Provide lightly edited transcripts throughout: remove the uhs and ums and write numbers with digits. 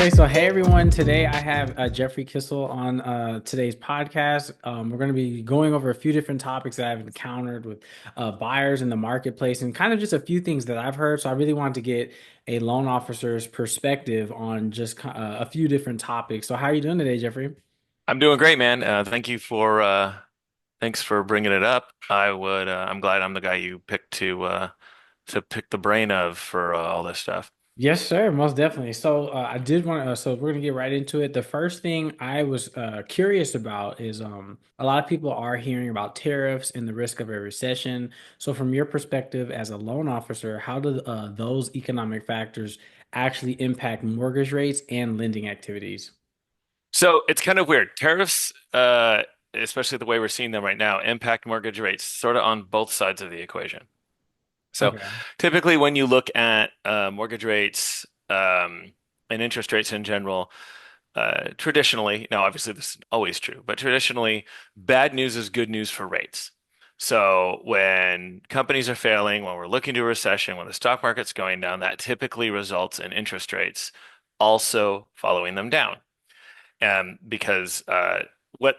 Okay, so hey everyone. Today I have Jeffrey Kissel on today's podcast. We're going to be going over a few different topics that I've encountered with buyers in the marketplace and kind of just a few things that I've heard. So I really wanted to get a loan officer's perspective on just a few different topics. So how are you doing today, Jeffrey? I'm doing great, man. Thanks for bringing it up. I'm glad I'm the guy you picked to pick the brain of for all this stuff. Yes, sir, most definitely. So I did want to, so we're gonna get right into it. The first thing I was curious about is a lot of people are hearing about tariffs and the risk of a recession. So from your perspective as a loan officer, how do those economic factors actually impact mortgage rates and lending activities? So it's kind of weird. Tariffs, especially the way we're seeing them right now, impact mortgage rates sort of on both sides of the equation. So Okay. typically, when you look at mortgage rates and interest rates in general, traditionally, now obviously this is always true, but traditionally, bad news is good news for rates. So when companies are failing, when we're looking to a recession, when the stock market's going down, that typically results in interest rates also following them down. Because what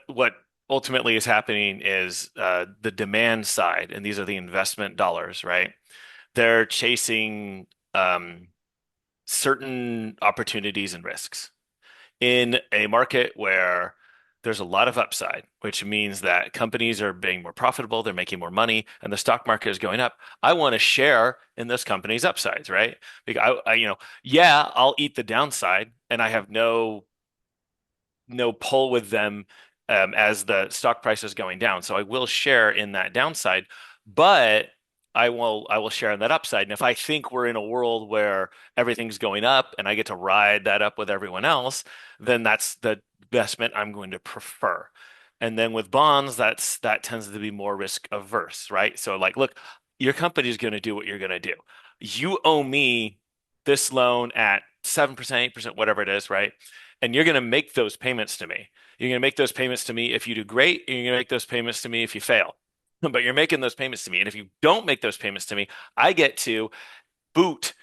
ultimately is happening is the demand side, and these are the investment dollars, right? They're chasing certain opportunities and risks in a market where there's a lot of upside, which means that companies are being more profitable, they're making more money, and the stock market is going up. I want to share in this company's upsides, right? Because yeah, I'll eat the downside, and I have no pull with them as the stock price is going down. So I will share in that downside, but I will share in that upside. And if I think we're in a world where everything's going up and I get to ride that up with everyone else, then that's the investment I'm going to prefer. And then with bonds, that tends to be more risk averse, right? So like, look, your company's going to do what you're going to do. You owe me this loan at 7%, 8%, whatever it is, right? And you're going to make those payments to me. You're going to make those payments to me if you do great, and you're going to make those payments to me if you fail. But you're making those payments to me. And if you don't make those payments to me, I get to boot,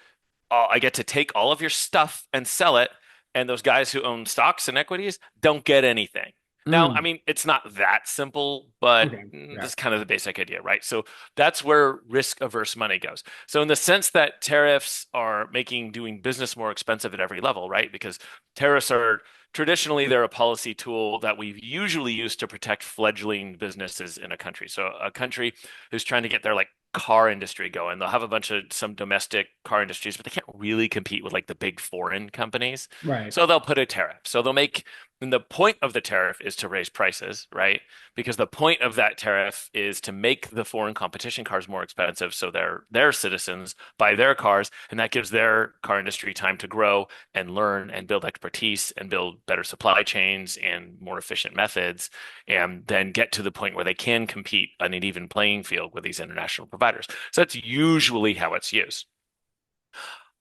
I get to take all of your stuff and sell it. And those guys who own stocks and equities don't get anything. Now, I Mm, mean, it's not that simple, but okay. Yeah. that's kind of the basic idea, right? So that's where risk averse money goes. So in the sense that tariffs are making doing business more expensive at every level, right? Because tariffs are traditionally they're a policy tool that we've usually used to protect fledgling businesses in a country. So a country who's trying to get their like car industry going, they'll have a bunch of some domestic car industries, but they can't really compete with like the big foreign companies. Right. So they'll put a tariff. So they'll make and the point of the tariff is to raise prices, right? Because the point of that tariff is to make the foreign competition cars more expensive, so their citizens buy their cars, and that gives their car industry time to grow and learn and build expertise and build better supply chains and more efficient methods, and then get to the point where they can compete on an even playing field with these international providers. So that's usually how it's used.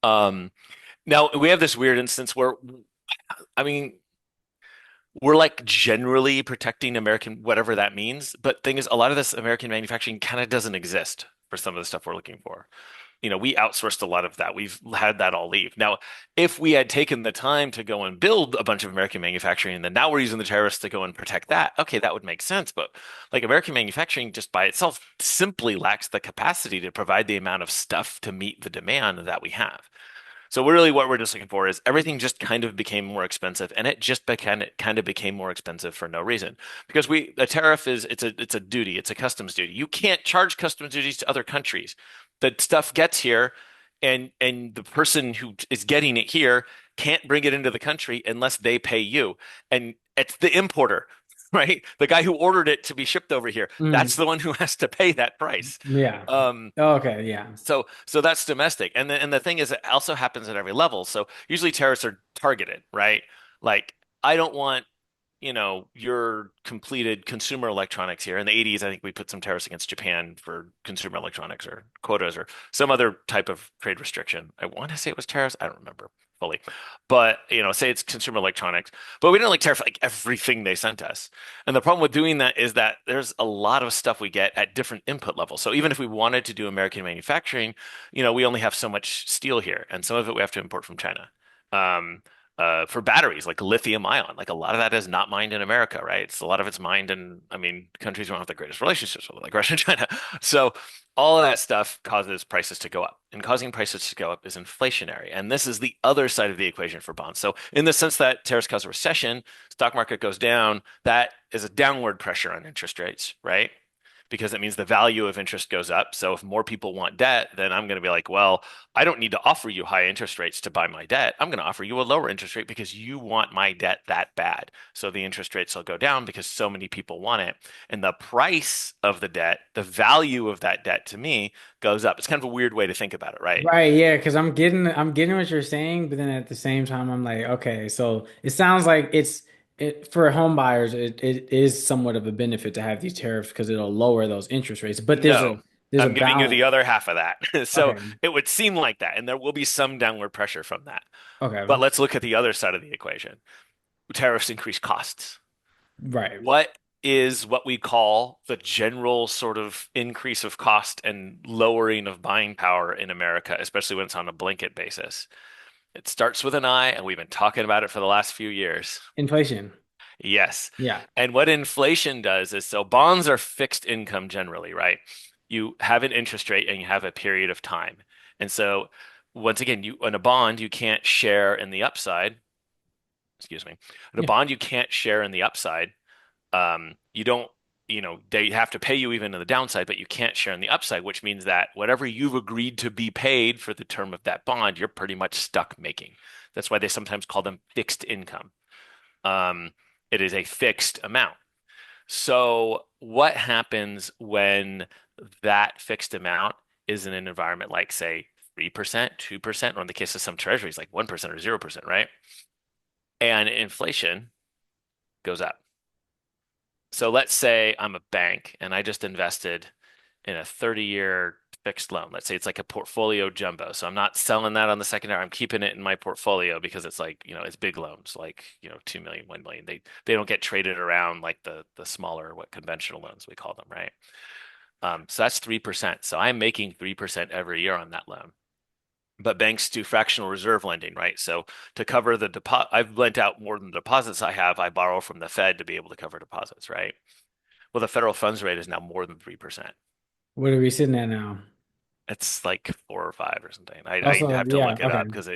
Um, Now we have this weird instance where, I mean, we're like generally protecting American, whatever that means. But thing is, a lot of this American manufacturing kind of doesn't exist for some of the stuff we're looking for. We outsourced a lot of that. We've had that all leave. Now, if we had taken the time to go and build a bunch of American manufacturing, and then now we're using the tariffs to go and protect that, okay, that would make sense. But like American manufacturing just by itself simply lacks the capacity to provide the amount of stuff to meet the demand that we have. So really what we're just looking for is everything just kind of became more expensive, and it kind of became more expensive for no reason. Because a tariff is it's a duty, it's a customs duty. You can't charge customs duties to other countries. The stuff gets here, and the person who is getting it here can't bring it into the country unless they pay you. And it's the importer, right? The guy who ordered it to be shipped over here. Mm, That's the one who has to pay that price. yeah. Um, Okay. Yeah. so that's domestic. And the thing is, it also happens at every level. So usually tariffs are targeted, right? Like I don't want, your completed consumer electronics here. In the 80s, I think we put some tariffs against Japan for consumer electronics or quotas or some other type of trade restriction. I want to say it was tariffs. I don't remember fully. But, say it's consumer electronics, but we didn't like tariff like everything they sent us. And the problem with doing that is that there's a lot of stuff we get at different input levels. So even if we wanted to do American manufacturing, we only have so much steel here, and some of it we have to import from China. Um, for batteries like lithium ion. Like a lot of that is not mined in America, right? It's a lot of it's mined in, I mean, countries we don't have the greatest relationships with, like Russia and China. So all of that stuff causes prices to go up. And causing prices to go up is inflationary. And this is the other side of the equation for bonds. So in the sense that tariffs cause a recession, stock market goes down, that is a downward pressure on interest rates, right? Because it means the value of interest goes up. So if more people want debt, then I'm going to be like, well, I don't need to offer you high interest rates to buy my debt. I'm going to offer you a lower interest rate because you want my debt that bad. So the interest rates will go down because so many people want it. And the price of the debt, the value of that debt to me goes up. It's kind of a weird way to think about it, right? Right, yeah, because I'm getting what you're saying, but then at the same time I'm like, okay, so it sounds like it for home buyers, it is somewhat of a benefit to have these tariffs because it'll lower those interest rates. But No, there's a I'm giving you balance. the other half of that. So Okay. it would seem like that, and there will be some downward pressure from that. But Okay. let's look at the other side of the equation. Tariffs increase costs. Right. What is what we call the general sort of increase of cost and lowering of buying power in America, especially when it's on a blanket basis? It starts with an I, and we've been talking about it for the last few years. Inflation. Yes. Yeah. And what inflation does is so bonds are fixed income generally, right? You have an interest rate and you have a period of time. And so once again, you in a bond, you can't share in the upside. Excuse me. In a Yeah. bond, you can't share in the upside. You don't, they have to pay you even in the downside, but you can't share in the upside, which means that whatever you've agreed to be paid for the term of that bond, you're pretty much stuck making. That's why they sometimes call them fixed income. Um, it is a fixed amount. So what happens when that fixed amount is in an environment like, say, 3%, 2%, or in the case of some treasuries, like 1% or 0%, right? And inflation goes up. So let's say I'm a bank and I just invested in a 30-year fixed loan. Let's say it's like a portfolio jumbo. So I'm not selling that on the secondary. I'm keeping it in my portfolio because it's like, it's big loans, like, 2 million, 1 million. They don't get traded around like the smaller, what conventional loans we call them, right? So that's 3%. So I'm making 3% every year on that loan. But banks do fractional reserve lending, right? So to cover the deposit, I've lent out more than the deposits I have. I borrow from the Fed to be able to cover deposits, right? Well, the federal funds rate is now more than 3%. What are we sitting at now? It's like 4 or 5 or something. I Also, have to yeah, look it okay. up because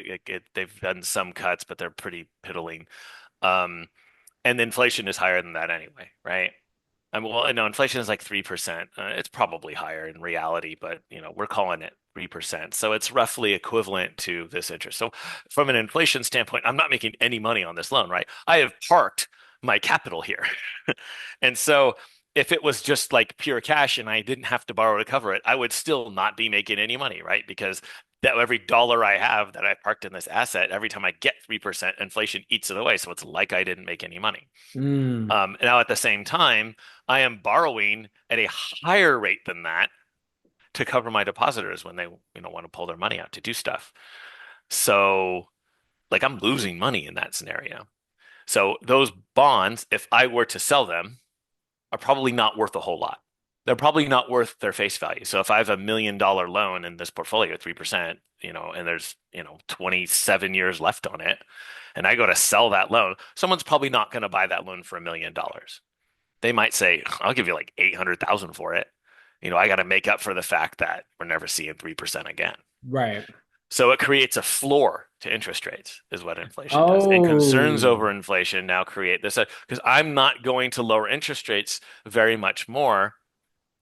they've done some cuts, but they're pretty piddling. Um, and inflation is higher than that anyway, right? I mean, well, no, inflation is like 3%. It's probably higher in reality, but we're calling it 3%. So it's roughly equivalent to this interest. So from an inflation standpoint, I'm not making any money on this loan, right? I have parked my capital here. And so if it was just like pure cash and I didn't have to borrow to cover it, I would still not be making any money, right? Because that every dollar I have that I parked in this asset, every time I get 3%, inflation eats it away. So it's like I didn't make any money. Mm, Now, at the same time, I am borrowing at a higher rate than that to cover my depositors when they, want to pull their money out to do stuff. So, like, I'm losing money in that scenario. So, those bonds, if I were to sell them, are probably not worth a whole lot. They're probably not worth their face value. So, if I have $1 million loan in this portfolio, 3%, and there's, 27 years left on it, and I go to sell that loan, someone's probably not going to buy that loan for $1 million. They might say, I'll give you like 800,000 for it. I got to make up for the fact that we're never seeing 3% again. right. So it creates a floor to interest rates, is what inflation does. And concerns Oh, over inflation now create this because I'm not going to lower interest rates very much more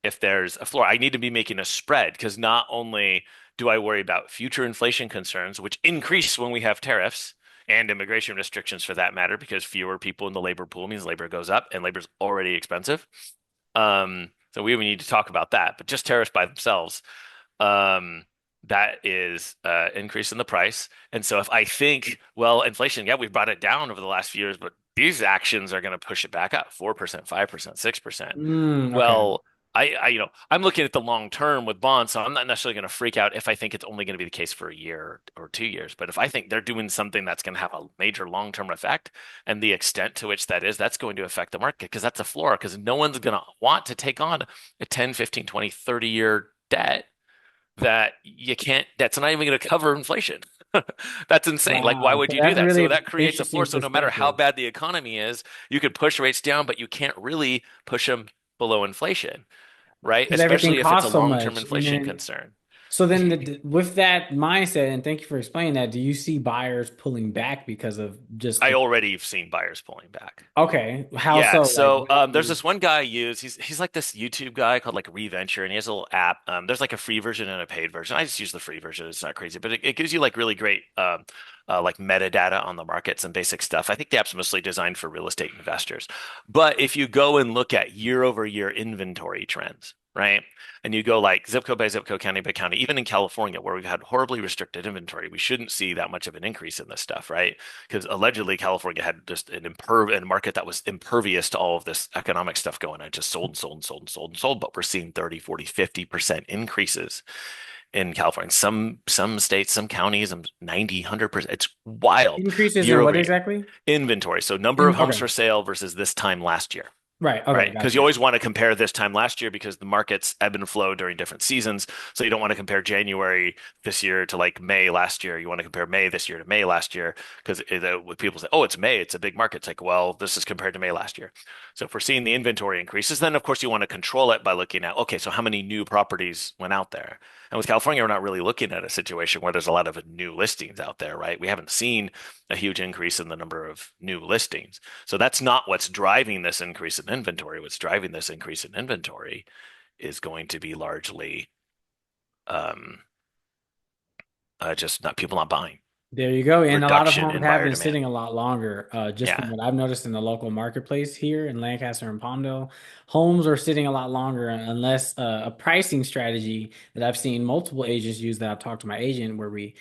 if there's a floor. I need to be making a spread because not only do I worry about future inflation concerns, which increase when we have tariffs and immigration restrictions for that matter, because fewer people in the labor pool means labor goes up and labor's already expensive. So we need to talk about that, but just tariffs by themselves, um, that is increase in the price. And so if I think, well, inflation, yeah, we've brought it down over the last few years, but these actions are going to push it back up 4%, 5%, 6%. okay. Well, I'm looking at the long term with bonds, so I'm not necessarily going to freak out if I think it's only going to be the case for a year or 2 years. But if I think they're doing something that's going to have a major long-term effect, and the extent to which that is, that's going to affect the market because that's a floor, because no one's going to want to take on a 10, 15, 20, 30-year debt that you can't, that's not even going to cover inflation. That's insane. Like, why Wow. would So you do that's that? So really that creates a interesting floor. So no matter how perspective. bad the economy is, you could push rates down, but you can't really push them below inflation, right? Because everything Especially if it's a costs so long-term much. And inflation then, concern. so then with that mindset, and thank you for explaining that, do you see buyers pulling back because of just I the, already have seen buyers pulling back. okay, how Yeah, so? Like, so what have there's you, this one guy I use. He's like this YouTube guy called like Reventure, and he has a little app. There's like a free version and a paid version. I just use the free version. It's not crazy, but it gives you like really great like metadata on the markets and basic stuff. I think the app's mostly designed for real estate investors. But if you go and look at year over year inventory trends, right? And you go like zip code by zip code, county by county, even in California, where we've had horribly restricted inventory, we shouldn't see that much of an increase in this stuff, right? Because allegedly California had just a market that was impervious to all of this economic stuff going on, just sold and sold and sold and sold and sold. But we're seeing 30, 40, 50% increases in California. Some states, some counties, 90, 100%. It's wild increases year in what over year. exactly? Inventory. So number of homes Okay. for sale versus this time last year. Right. Right. Okay. Because you Gotcha. always want to compare this time last year because the markets ebb and flow during different seasons. So you don't want to compare January this year to like May last year. You want to compare May this year to May last year because when people say, oh, it's May, it's a big market. It's like, well, this is compared to May last year. So if we're seeing the inventory increases, then of course you want to control it by looking at, okay, so how many new properties went out there? And with California, we're not really looking at a situation where there's a lot of new listings out there, right? We haven't seen a huge increase in the number of new listings. So that's not what's driving this increase in inventory. What's driving this increase in inventory is going to be largely um, just not people not buying, There you go. And a lot of reduction homes in have buyer been demand. sitting a lot longer. Just from Yeah. what I've noticed in the local marketplace here in Lancaster and Palmdale, homes are sitting a lot longer unless a pricing strategy that I've seen multiple agents use that I've talked to my agent where we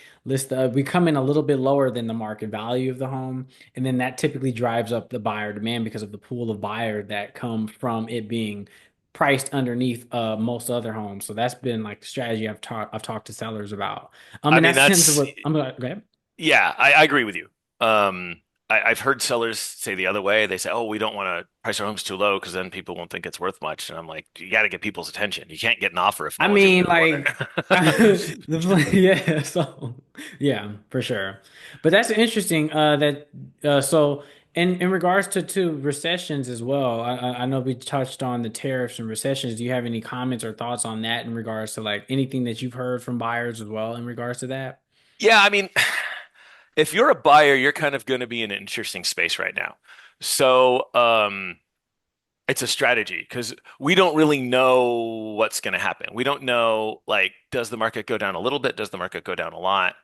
come in a little bit lower than the market value of the home. And then that typically drives up the buyer demand because of the pool of buyer that come from it being priced underneath most other homes. So that's been like the strategy I've talked to sellers about. I And mean, that's similar to that's, what I'm like, go ahead. yeah, I agree with you. I've heard sellers say the other way. They say, oh, we don't want to price our homes too low because then people won't think it's worth much. And I'm like, you got to get people's attention. You can't get an offer if I no one's even mean, going to want like, it. yeah, so yeah, for sure. But that's interesting. So in regards to recessions as well, I know we touched on the tariffs and recessions. Do you have any comments or thoughts on that in regards to like anything that you've heard from buyers as well in regards to that? Yeah, I mean, if you're a buyer, you're kind of going to be in an interesting space right now. So, it's a strategy because we don't really know what's going to happen. We don't know, like, does the market go down a little bit? Does the market go down a lot?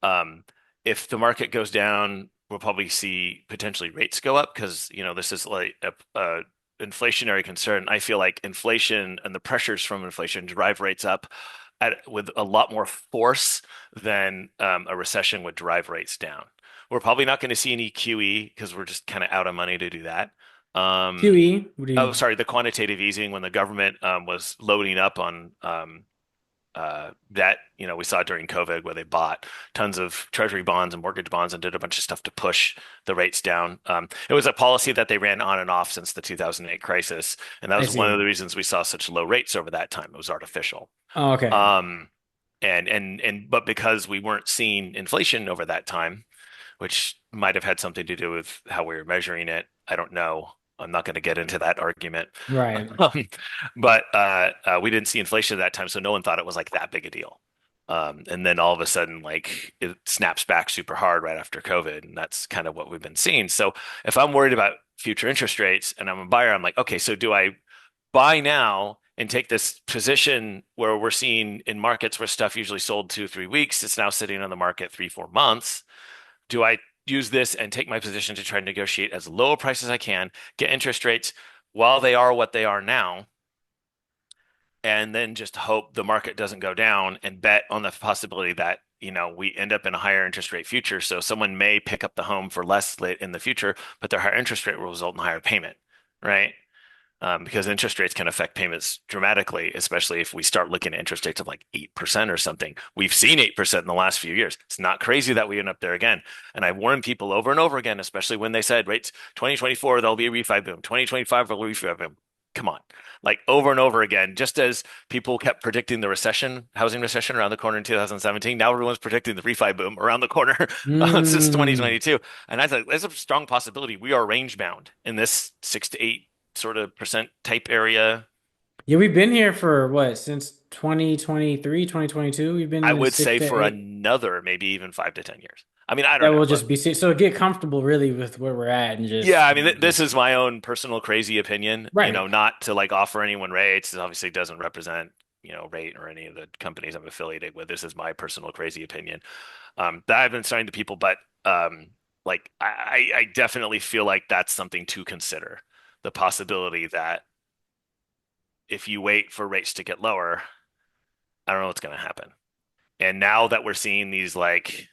Um, if the market goes down, we'll probably see potentially rates go up because, this is like a inflationary concern. I feel like inflation and the pressures from inflation drive rates up with a lot more force than a recession would drive rates down. We're probably not going to see any QE because we're just kind of out of money to do that. Um, QE, what do Oh, you? sorry, the quantitative easing when the government was loading up on that, we saw during COVID where they bought tons of treasury bonds and mortgage bonds and did a bunch of stuff to push the rates down. It was a policy that they ran on and off since the 2008 crisis, and that I was one of see. the reasons we saw such low rates over that time. It was artificial. Oh, okay. Um, but because we weren't seeing inflation over that time, which might have had something to do with how we were measuring it. I don't know. I'm not going to get into that argument. Right. Um, but we didn't see inflation at that time, so no one thought it was like that big a deal. And then all of a sudden, like it snaps back super hard right after COVID, and that's kind of what we've been seeing. So if I'm worried about future interest rates and I'm a buyer, I'm like, okay, so do I buy now and take this position where we're seeing in markets where stuff usually sold 2 or 3 weeks, it's now sitting on the market 3 4 months? Do I use this and take my position to try to negotiate as low a price as I can, get interest rates while they are what they are now, and then just hope the market doesn't go down and bet on the possibility that, we end up in a higher interest rate future. So someone may pick up the home for less late in the future, but their higher interest rate will result in higher payment, right? Because interest rates can affect payments dramatically, especially if we start looking at interest rates of like 8% or something. We've seen 8% in the last few years. It's not crazy that we end up there again. And I've warned people over and over again, especially when they said rates 2024, there'll be a refi boom. 2025, there'll be a refi boom. come on. Like over and over again, just as people kept predicting the recession, housing recession around the corner in 2017, now everyone's predicting the refi boom around the corner since Mm. 2022. And I think there's a strong possibility we are range bound in this 6 to 8 sort of percent type area. Yeah, we've been here for what, since 2023, 2022. We've been I in the would six say to for eight. another maybe even 5 to 10 years. I mean, I don't That know, will but just be so get comfortable really with where we're at and yeah, just, I mean, this is my own personal crazy opinion, right. not to like offer anyone rates. It obviously doesn't represent, rate or any of the companies I'm affiliated with. This is my personal crazy opinion that I've been saying to people, but like I definitely feel like that's something to consider. The possibility that if you wait for rates to get lower, I don't know what's going to happen. And now that we're seeing these like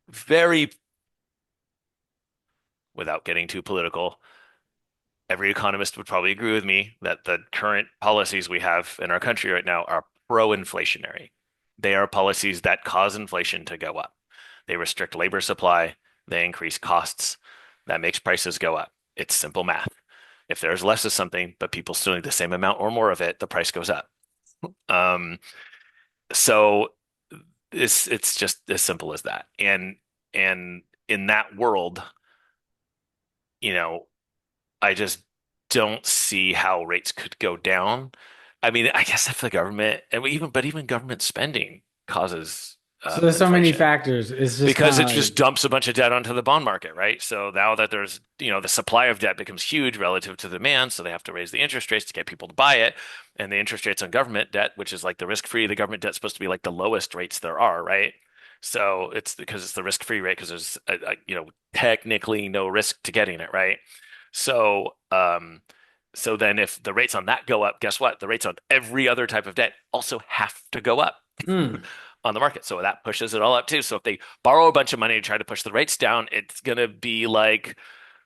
very, without getting too political, every economist would probably agree with me that the current policies we have in our country right now are pro-inflationary. They are policies that cause inflation to go up. They restrict labor supply, they increase costs. That makes prices go up. It's simple math. If there's less of something, but people still need the same amount or more of it, the price goes up. Um, so it's just as simple as that. And in that world, you know, I just don't see how rates could go down. I mean, I guess if the government, and even government spending causes So there's so many inflation factors. It's just because kind it of like, just dumps a bunch of debt onto the bond market, right? So now that there's, the supply of debt becomes huge relative to demand, so they have to raise the interest rates to get people to buy it. And the interest rates on government debt, which is like the risk-free, the government debt's supposed to be like the lowest rates there are, right? So it's because it's the risk-free rate because there's, technically no risk to getting it, right? So, so then if the rates on that go up, guess what? The rates on every other type of debt also have to go up mm, on the market. So that pushes it all up too. So if they borrow a bunch of money to try to push the rates down, it's gonna be like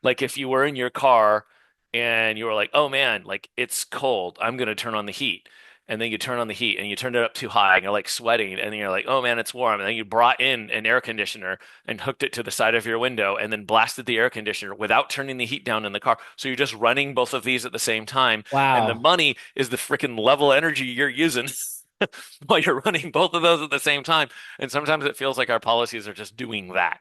if you were in your car and you were like, "Oh man, like it's cold. I'm gonna turn on the heat." And then you turn on the heat and you turned it up too high and you're like sweating and then you're like, "Oh man, it's warm." And then you brought in an air conditioner and hooked it to the side of your window and then blasted the air conditioner without turning the heat down in the car. So you're just running both of these at the same time and the wow. money is the freaking level energy you're using while you're running both of those at the same time. And sometimes it feels like our policies are just doing that.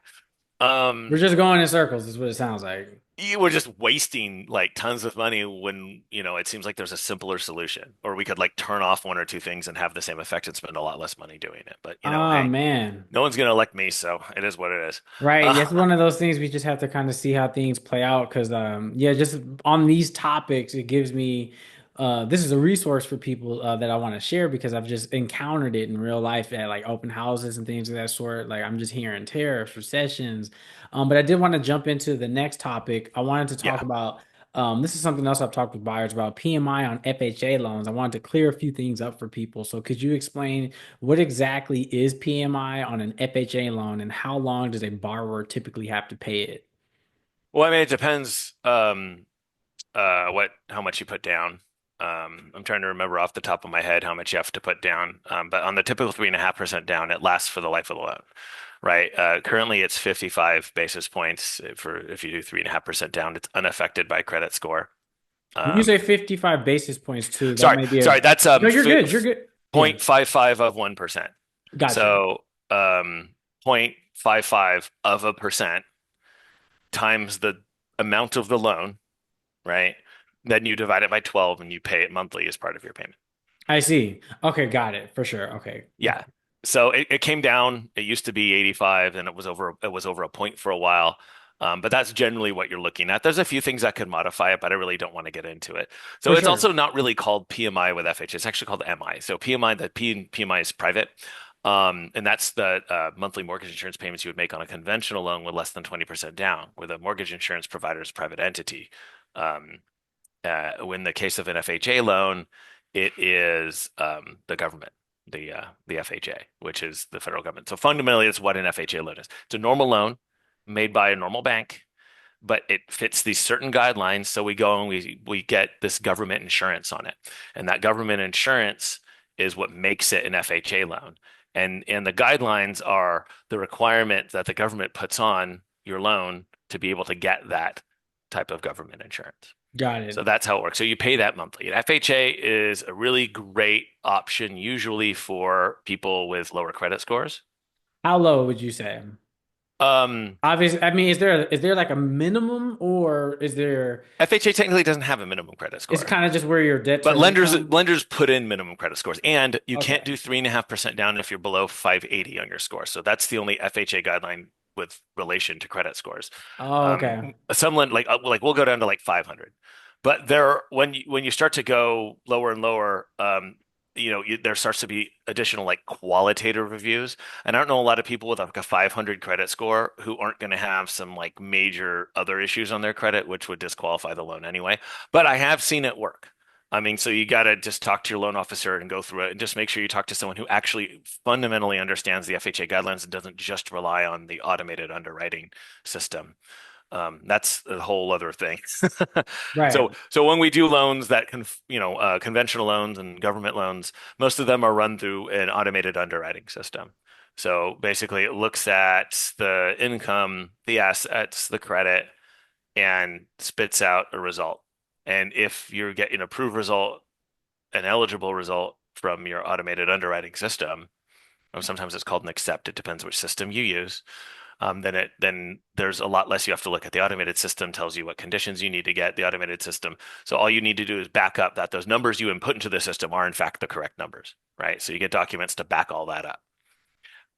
We're Um, just going in circles, is what it sounds like. we're just wasting like tons of money when, it seems like there's a simpler solution, or we could like turn off one or two things and have the same effect and spend a lot less money doing it. But Oh hey, man. no one's gonna elect me, so it is what it is. Right. Uh, It's one of those things we just have to kind of see how things play out because yeah, just on these topics, it gives me this is a resource for people that I want to share because I've just encountered it in real life at like open houses and things of that sort. Like I'm just hearing tariffs, recessions. But I did want to jump into the next topic. I wanted to talk yeah. about this is something else I've talked with buyers about PMI on FHA loans. I wanted to clear a few things up for people. So could you explain what exactly is PMI on an FHA loan, and how long does a borrower typically have to pay it? Well, I mean, it depends. How much you put down. I'm trying to remember off the top of my head how much you have to put down. But on the typical 3.5% down, it lasts for the life of the loan, right? Currently, it's 55 basis points for if you do 3.5% down. It's unaffected by credit score. When you say Um, 55 basis points too, that sorry, may be a sorry, that's no, you're good. You're good. Yeah, 0.55 of 1%. gotcha. So 0.55 of a percent times the amount of the loan, right? Then you divide it by 12 and you pay it monthly as part of your payment. I see. Okay, got it for sure. Okay. Yeah. So it came down. It used to be 85 and it was over a point for a while. But that's generally what you're looking at. There's a few things that could modify it, but I really don't want to get into it. So For it's sure. also not really called PMI with FH. It's actually called MI. So PMI, the PMI is private. And that's the monthly mortgage insurance payments you would make on a conventional loan with less than 20% down, where the mortgage insurance provider is a private entity. Um, in the case of an FHA loan, it is the government, the FHA, which is the federal government. So fundamentally, it's what an FHA loan is. It's a normal loan made by a normal bank, but it fits these certain guidelines. So we go and we get this government insurance on it, and that government insurance is what makes it an FHA loan. And the guidelines are the requirement that the government puts on your loan to be able to get that type of government insurance. Got So it. that's how it works. So you pay that monthly. And FHA is a really great option, usually for people with lower credit scores. How low would you say? Um, Obviously, I mean, is there like a minimum, or is there? FHA technically doesn't have a minimum credit It's score. kind of just where your debt But service lenders income. lenders put in minimum credit scores, and you can't Okay. do 3.5% down if you're below 580 on your score. So that's the only FHA guideline with relation to credit scores. Oh, okay. Some lend like we'll go down to like 500, but there when you start to go lower and lower, there starts to be additional like qualitative reviews. And I don't know a lot of people with like a 500 credit score who aren't going to have some like major other issues on their credit, which would disqualify the loan anyway. But I have seen it work. I mean, so you got to just talk to your loan officer and go through it and just make sure you talk to someone who actually fundamentally understands the FHA guidelines and doesn't just rely on the automated underwriting system. That's a whole other thing. Right. So when we do loans that conventional loans and government loans, most of them are run through an automated underwriting system. So basically, it looks at the income, the assets, the credit, and spits out a result. And if you're getting an approved result, an eligible result from your automated underwriting system, or sometimes it's called an accept, it depends which system you use, then there's a lot less you have to look at. The automated system tells you what conditions you need to get the automated system. So all you need to do is back up that those numbers you input into the system are in fact the correct numbers, right? So you get documents to back all that up.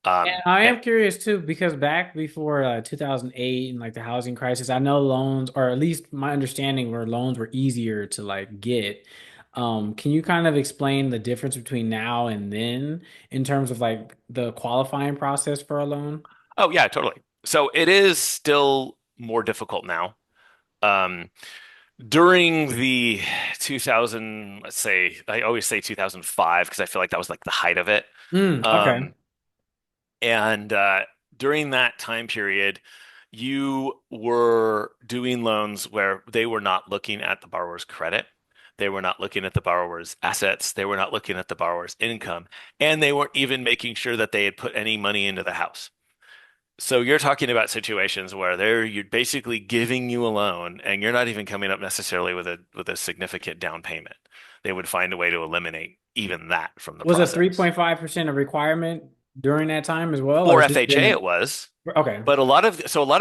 And Um, I and- am curious too, because back before 2008 and like the housing crisis, I know loans, or at least my understanding were loans were easier to like get. Can you kind of explain the difference between now and then in terms of like the qualifying process for a loan? oh yeah, totally. So it is still more difficult now. Um, During the 2000, let's say, I always say 2005 because I feel like that was like the height of it. Okay. Um, and during that time period, you were doing loans where they were not looking at the borrower's credit. They were not looking at the borrower's assets. They were not looking at the borrower's income. And they weren't even making sure that they had put any money into the house. So you're talking about situations where you're basically giving you a loan and you're not even coming up necessarily with a significant down payment. They would find a way to eliminate even that from the Was a process. 3.5% a requirement during that time as well, or For is this FHA, been it was, okay? but a lot of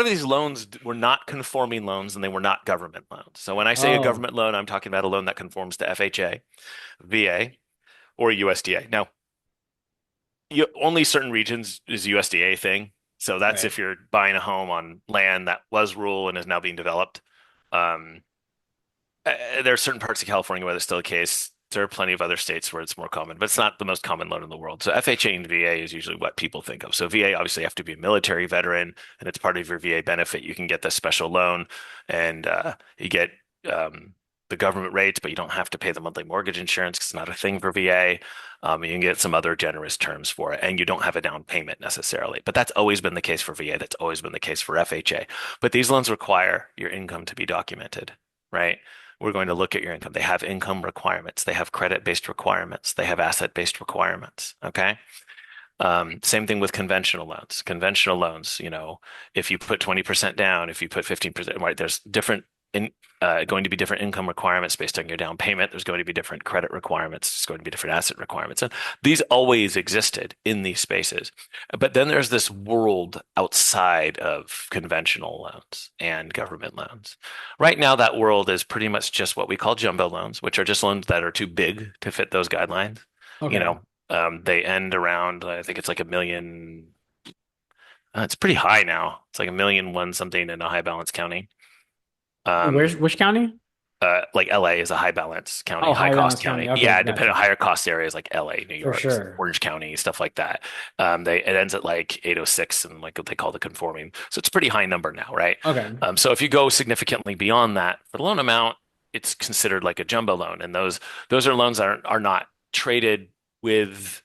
these loans were not conforming loans and they were not government loans. So when I say a Oh, government loan, I'm talking about a loan that conforms to FHA, VA, or USDA. Now, only certain regions is USDA thing. So that's right. if you're buying a home on land that was rural and is now being developed. Um, there are certain parts of California where that's still the case. There are plenty of other states where it's more common, but it's not the most common loan in the world. So FHA and VA is usually what people think of. So VA obviously you have to be a military veteran, and it's part of your VA benefit. You can get this special loan, and you get the government rates, but you don't have to pay the monthly mortgage insurance because it's not a thing for VA. You can get some other generous terms for it, and you don't have a down payment necessarily. But that's always been the case for VA. That's always been the case for FHA. But these loans require your income to be documented, right? We're going to look at your income. They have income requirements. They have credit-based requirements. They have asset-based requirements. Okay. Same thing with conventional loans. Conventional loans, if you put 20% down, if you put 15%, right, there's going to be different income requirements based on your down payment. There's going to be different credit requirements. There's going to be different asset requirements. And these always existed in these spaces. But then there's this world outside of conventional loans and government loans. Right now, that world is pretty much just what we call jumbo loans, which are just loans that are too big to fit those guidelines. You Okay. know, they end around, I think it's like a million. It's pretty high now. It's like a million one something in a high balance county. Where's Um, which county? like LA is a high balance county, Oh, high High cost Valence County. county. Okay, Yeah, got depending you. on higher cost areas like LA, New For York, sure. Orange County, stuff like that. It ends at like 806 and like what they call the conforming. So it's a pretty high number now, right? Okay. So if you go significantly beyond that for the loan amount, it's considered like a jumbo loan. And those are loans that are not traded with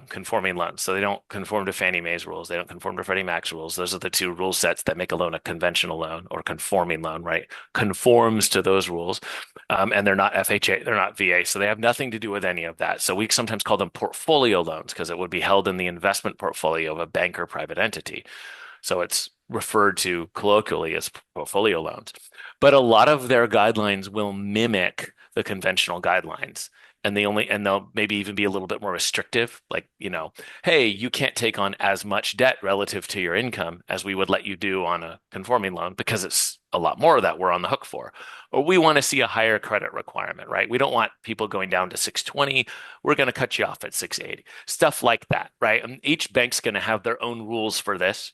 conforming loans. So they don't conform to Fannie Mae's rules. They don't conform to Freddie Mac's rules. Those are the two rule sets that make a loan a conventional loan or conforming loan, right? Conforms to those rules. And they're not FHA, they're not VA. So they have nothing to do with any of that. So we sometimes call them portfolio loans because it would be held in the investment portfolio of a bank or private entity. So it's referred to colloquially as portfolio loans. But a lot of their guidelines will mimic the conventional guidelines. And they'll maybe even be a little bit more restrictive, like, hey, you can't take on as much debt relative to your income as we would let you do on a conforming loan because it's a lot more that we're on the hook for. Or we want to see a higher credit requirement, right? We don't want people going down to 620. We're going to cut you off at 680. Stuff like that, right? And each bank's going to have their own rules for this.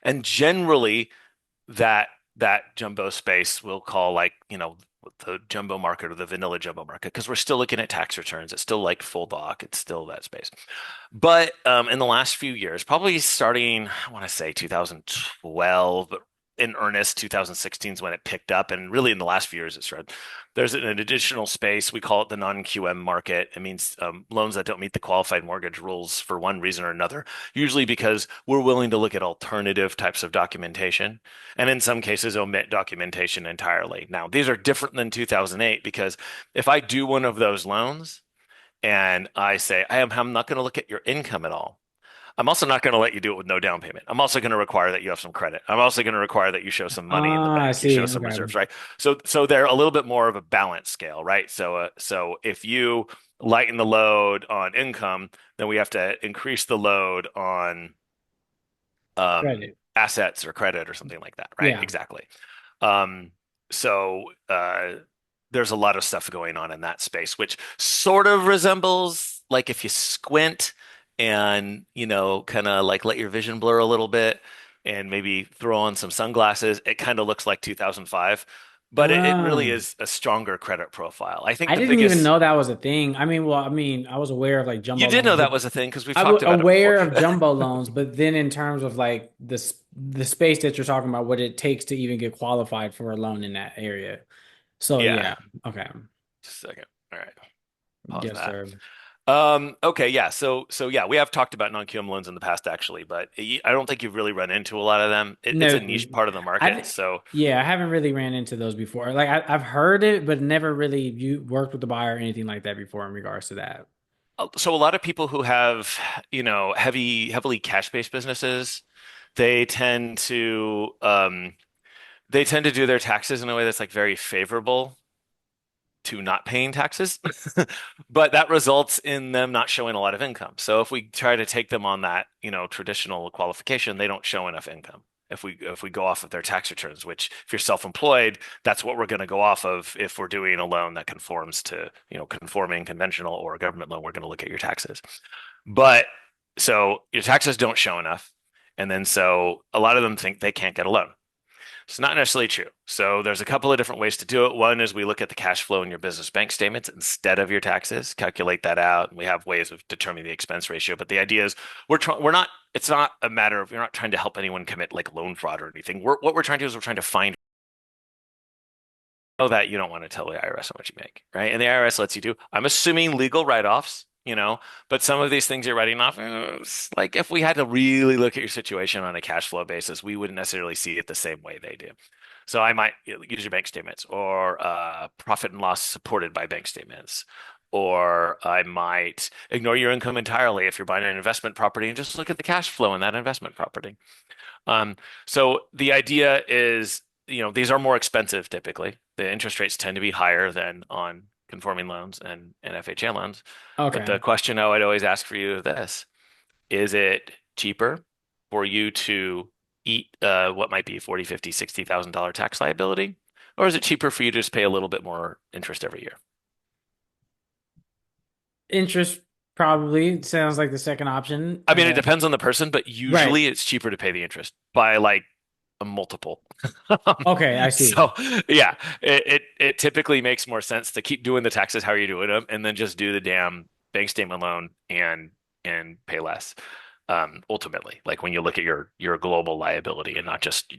And generally, that that jumbo space we'll call, like, the jumbo market or the vanilla jumbo market, because we're still looking at tax returns. It's still like full doc. It's still that space. But in the last few years, probably starting, I want to say 2012, but in earnest, 2016 is when it picked up. And really in the last few years, it's started. There's an additional space. We call it the non-QM market. It means loans that don't meet the qualified mortgage rules for one reason or another, usually because we're willing to look at alternative types of documentation, and in some cases omit documentation entirely. Now, these are different than 2008 because if I do one of those loans and I say, I'm not going to look at your income at all. I'm also not going to let you do it with no down payment. I'm also going to require that you have some credit. I'm also going to require that you show some money in the Ah, I bank. You show see. some Okay. reserves, right? So they're a little bit more of a balance scale, right? So if you lighten the load on income, then we have to increase the load on assets or credit or something like that, right? Yeah. Exactly. Um, so there's a lot of stuff going on in that space, which sort of resembles, like, if you squint and, kind of like let your vision blur a little bit and maybe throw on some sunglasses, it kind of looks like 2005, but it really Um, is a stronger credit profile. I think I the didn't even biggest, know that was a thing. I was aware of like you jumbo did know loans, but that was a thing because we've I was talked about it before. aware of jumbo loans, but then in terms of like the space that you're talking about, what it takes to even get qualified for a loan in that area. So Yeah. yeah, okay. Just a second. All right. Pause Yes, that. sir. Okay, yeah. So yeah, we have talked about non-QM loans in the past actually, but I don't think you've really run into a lot of them. It's a No, niche part of the I market. th- So yeah, I haven't really ran into those before. Like I've heard it, but never really you worked with the buyer or anything like that before in regards to that. so a lot of people who have, heavily cash-based businesses, they tend to um they tend to do their taxes in a way that's like very favorable to not paying taxes, but that results in them not showing a lot of income. So if we try to take them on that, traditional qualification, they don't show enough income. If we go off of their tax returns, which if you're self-employed, that's what we're going to go off of. If we're doing a loan that conforms to, conforming conventional or a government loan, we're going to look at your taxes. But so your taxes don't show enough. And then so a lot of them think they can't get a loan. It's not necessarily true. So there's a couple of different ways to do it. One is we look at the cash flow in your business bank statements instead of your taxes, calculate that out, and we have ways of determining the expense ratio. But the idea is we're not. It's not a matter of, you're not trying to help anyone commit like loan fraud or anything. What we're trying to do is we're trying to find that you don't want to tell the IRS how much you make, right? And the IRS lets you do, I'm assuming, legal write-offs, but some of these things you're writing off, like, if we had to really look at your situation on a cash flow basis, we wouldn't necessarily see it the same way they do. So I might use your bank statements, or profit and loss supported by bank statements. Or I might ignore your income entirely if you're buying an investment property and just look at the cash flow in that investment property. Um, so the idea is, these are more expensive typically. The interest rates tend to be higher than on conforming loans and FHA loans. But Okay. the question I would always ask for you is this: is it cheaper for you to eat what might be 40, 50, $60,000 tax liability? Or is it cheaper for you to just pay a little bit more interest every year? Interest probably sounds like the second option. I mean, it depends on the person, but Right. usually it's cheaper to pay the interest by like a multiple. Um, Okay, I see. So yeah, it typically makes more sense to keep doing the taxes how you're doing them, and then just do the damn bank statement loan and pay less. Ultimately, like when you look at your global liability and not just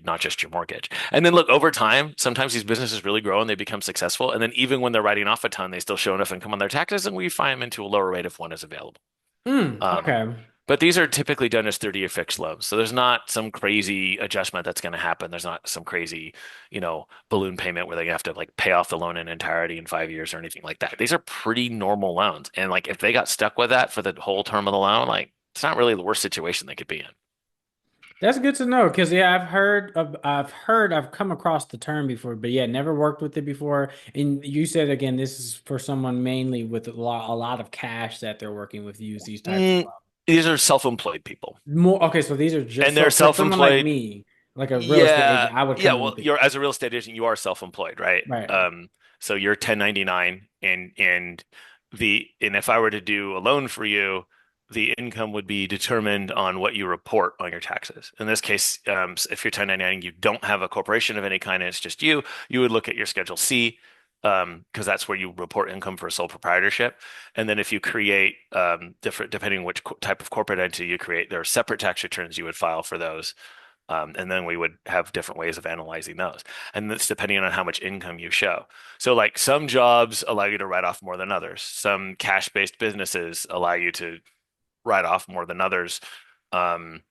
your mortgage. And then look, over time, sometimes these businesses really grow and they become successful, and then even when they're writing off a ton, they still show enough income on their taxes, and we find them into a lower rate if one is available. Um, Okay. but these are typically done as 30-year fixed loans. So there's not some crazy adjustment that's going to happen. There's not some crazy, balloon payment where they have to like pay off the loan in entirety in 5 years or anything like that. These are pretty normal loans. And like if they got stuck with that for the whole term of the loan, like it's not really the worst situation they could be in. That's good to know because yeah, I've come across the term before, but yeah, never worked with it before. And you said again, this is for someone mainly with a lot of cash that they're working with use these types of Mm, these are self-employed people, more. Okay, so these are just and they're so for someone like self-employed. me, like a real estate Yeah, agent, I would yeah. come in Well, with it. you're as a real estate agent, you are self-employed, right? Right. So you're 1099, and if I were to do a loan for you, the income would be determined on what you report on your taxes. In this case, if you're 1099, you don't have a corporation of any kind, and it's just you. You would look at your Schedule C, because that's where you report income for sole proprietorship. And then if you create different, depending on which type of corporate entity you create, there are separate tax returns you would file for those. And then we would have different ways of analyzing those. And that's depending on how much income you show. So, like some jobs allow you to write off more than others. Some cash-based businesses allow you to write off more than others. Um,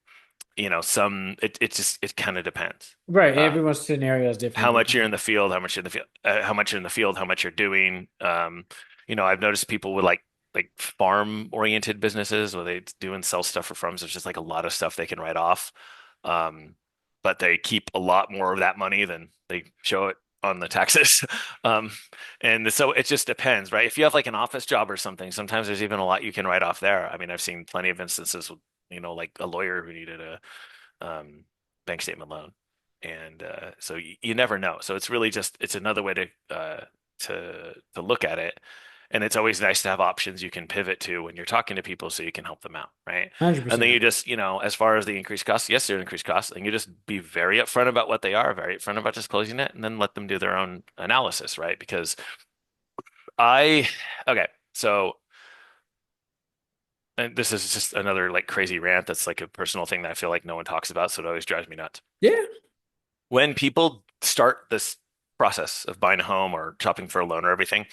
it kind of depends. Right. Uh, Everyone's scenario is how different. much you're in the field, how much you're in the field, how much you're in the field, how much you're doing. I've noticed people with like farm oriented businesses where they do and sell stuff for farms. There's just like a lot of stuff they can write off. Um, but they keep a lot more of that money than they show it on the taxes. Um, and so it just depends, right? If you have like an office job or something, sometimes there's even a lot you can write off there. I mean, I've seen plenty of instances with, like a lawyer who needed a bank statement loan. And so you never know. So it's really just it's another way to look at it. And it's always nice to have options you can pivot to when you're talking to people so you can help them out, right? And then you 100%. just, as far as the increased costs, yes, there are increased costs, and you just be very upfront about what they are, very upfront about disclosing it, and then let them do their own analysis, right? Because I, okay, so and this is just another like crazy rant that's like a personal thing that I feel like no one talks about, so it always drives me nuts. Yeah. When people start this process of buying a home or shopping for a loan or everything,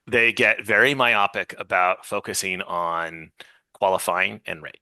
they get very myopic about focusing on qualifying and rate.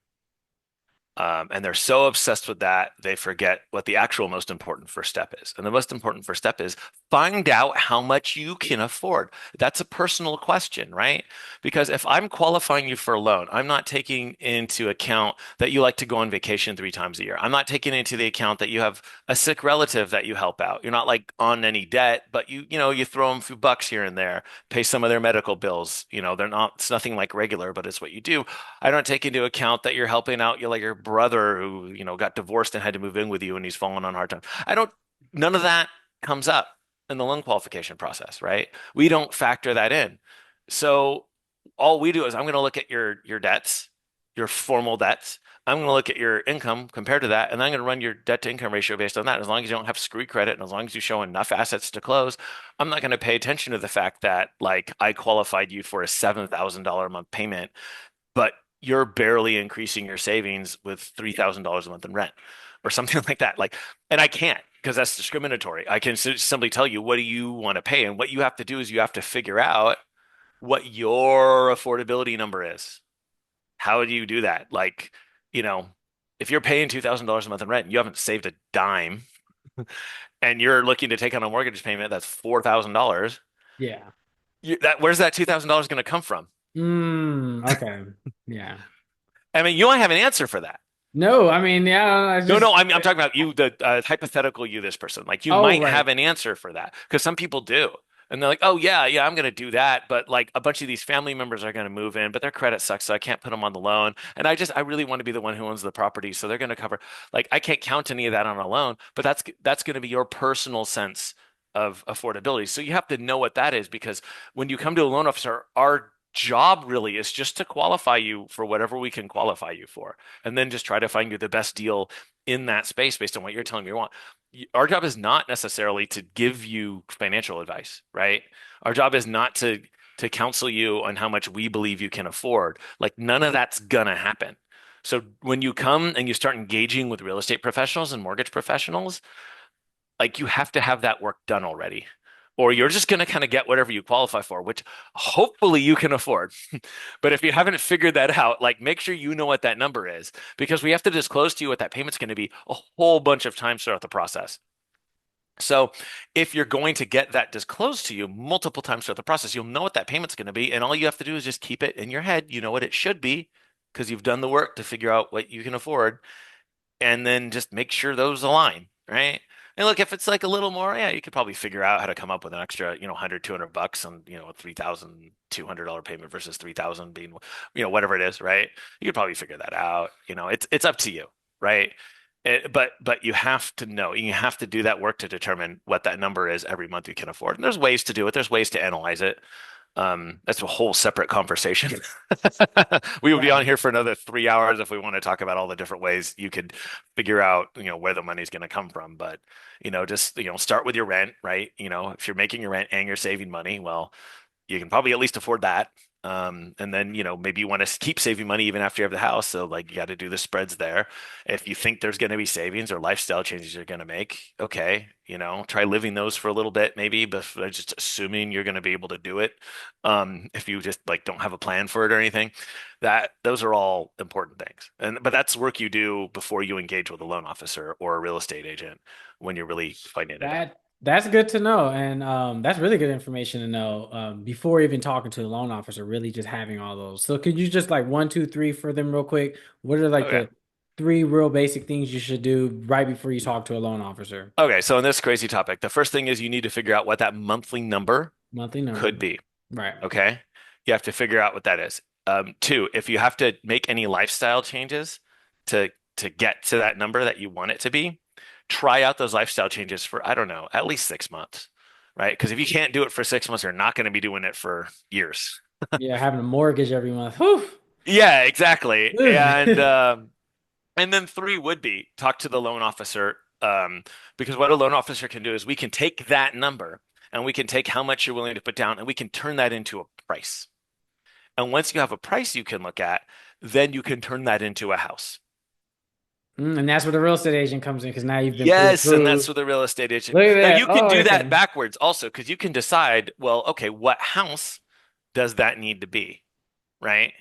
And they're so obsessed with that, they forget what the actual most important first step is. And the most important first step is find out how much you can afford. That's a personal question, right? Because if I'm qualifying you for a loan, I'm not taking into account that you like to go on vacation 3 times a year. I'm not taking into the account that you have a sick relative that you help out. You're not like on any debt, but you throw them a few bucks here and there, pay some of their medical bills. They're not, it's nothing like regular, but it's what you do. I don't take into account that you're helping out your brother who, got divorced and had to move in with you and he's fallen on hard times. None of that comes up in the loan qualification process, right? We don't factor that in. So all we do is I'm going to look at your debts, your formal debts. I'm going to look at your income compared to that, and I'm going to run your debt to income ratio based on that. As long as you don't have screw credit and as long as you show enough assets to close, I'm not going to pay attention to the fact that like I qualified you for a $7,000 a month payment, but you're barely increasing your savings with $3,000 a month in rent or something like that. Like, and I can't because that's discriminatory. I can simply tell you, what do you want to pay? And what you have to do is you have to figure out what your affordability number is. How do you do that? Like, you know, if you're paying $2,000 a month in rent and you haven't saved a dime and you're looking to take on a mortgage payment that's $4,000, Yeah. where's that $2,000 going to come from? Okay. Yeah. I mean, you don't have an answer for that. No, I mean, yeah, I No, just, no, I'm talking about you, the hypothetical you, this person. Like you oh, might right. have an answer for that because some people do. And they're like, oh, yeah, yeah, I'm going to do that. But like a bunch of these family members are going to move in, but their credit sucks. So I can't put them on the loan. And I really want to be the one who owns the property. So they're going to cover, like, I can't count any of that on a loan, but that's going to be your personal sense of affordability. So you have to know what that is because when you come to a loan officer, our job really is just to qualify you for whatever we can qualify you for and then just try to find you the best deal in that space based on what you're telling me you want. Our job is not necessarily to give you financial advice, right? Our job is not to counsel you on how much we believe you can afford. Like none of that's gonna happen. So when you come and you start engaging with real estate professionals and mortgage professionals, like you have to have that work done already. Or you're just going to kind of get whatever you qualify for, which hopefully you can afford. But if you haven't figured that out, like make sure you know what that number is because we have to disclose to you what that payment's going to be a whole bunch of times throughout the process. So if you're going to get that disclosed to you multiple times throughout the process, you'll know what that payment's going to be. And all you have to do is just keep it in your head. You know what it should be because you've done the work to figure out what you can afford. and then just make sure those align, right? And look, if it's like a little more, yeah, you could probably figure out how to come up with an extra, 100, $200 on, a $3,200 payment versus 3,000 being, whatever it is, right? You could probably figure that out. It's up to you, right? But you have to know, you have to do that work to determine what that number is every month you can afford. And there's ways to do it. There's ways to analyze it. That's a whole separate conversation. We would be on Right. here for another 3 hours if we want to talk about all the different ways you could figure out, where the money's going to come from. But, just, start with your rent, right? If you're making your rent and you're saving money, well, you can probably at least afford that. And then, maybe you want to keep saving money even after you have the house. So like you got to do the spreads there. If you think there's going to be savings or lifestyle changes you're going to make, okay, try living those for a little bit, maybe, but just assuming you're going to be able to do it. If you just like don't have a plan for it or anything, that those are all important things. But that's work you do before you engage with a loan officer or a real estate agent when you're really finding it out. That's good to know, and that's really good information to know before even talking to the loan officer. Really, just having all those. So, could you just like one, two, three for them real quick? What are like Okay. the three real basic things you should do right before you talk to a loan officer? Okay, so on this crazy topic, the first thing is you need to figure out what that monthly number Monthly could number, be. right? Okay. You have to figure out what that is. Two, if you have to make any lifestyle changes to get to that number that you want it to be, try out those lifestyle changes for, I don't know, at least 6 months, right? Because if you can't do it for 6 months, you're not going to be doing it for years. Yeah, having a mortgage every month. Whew. Yeah, exactly. And Ugh. and then three would be talk to the loan officer, because what a loan officer can do is we can take that number and we can take how much you're willing to put down and we can turn that into a price. And once you have a price you can look at, then you can turn that into a house. And that's where the real estate agent comes in because now you've been Yes, and that's pre-approved. with a real estate agent. Look at Now that. you can Oh, do that okay. backwards also because you can decide, well, okay, what house does that need to be, right?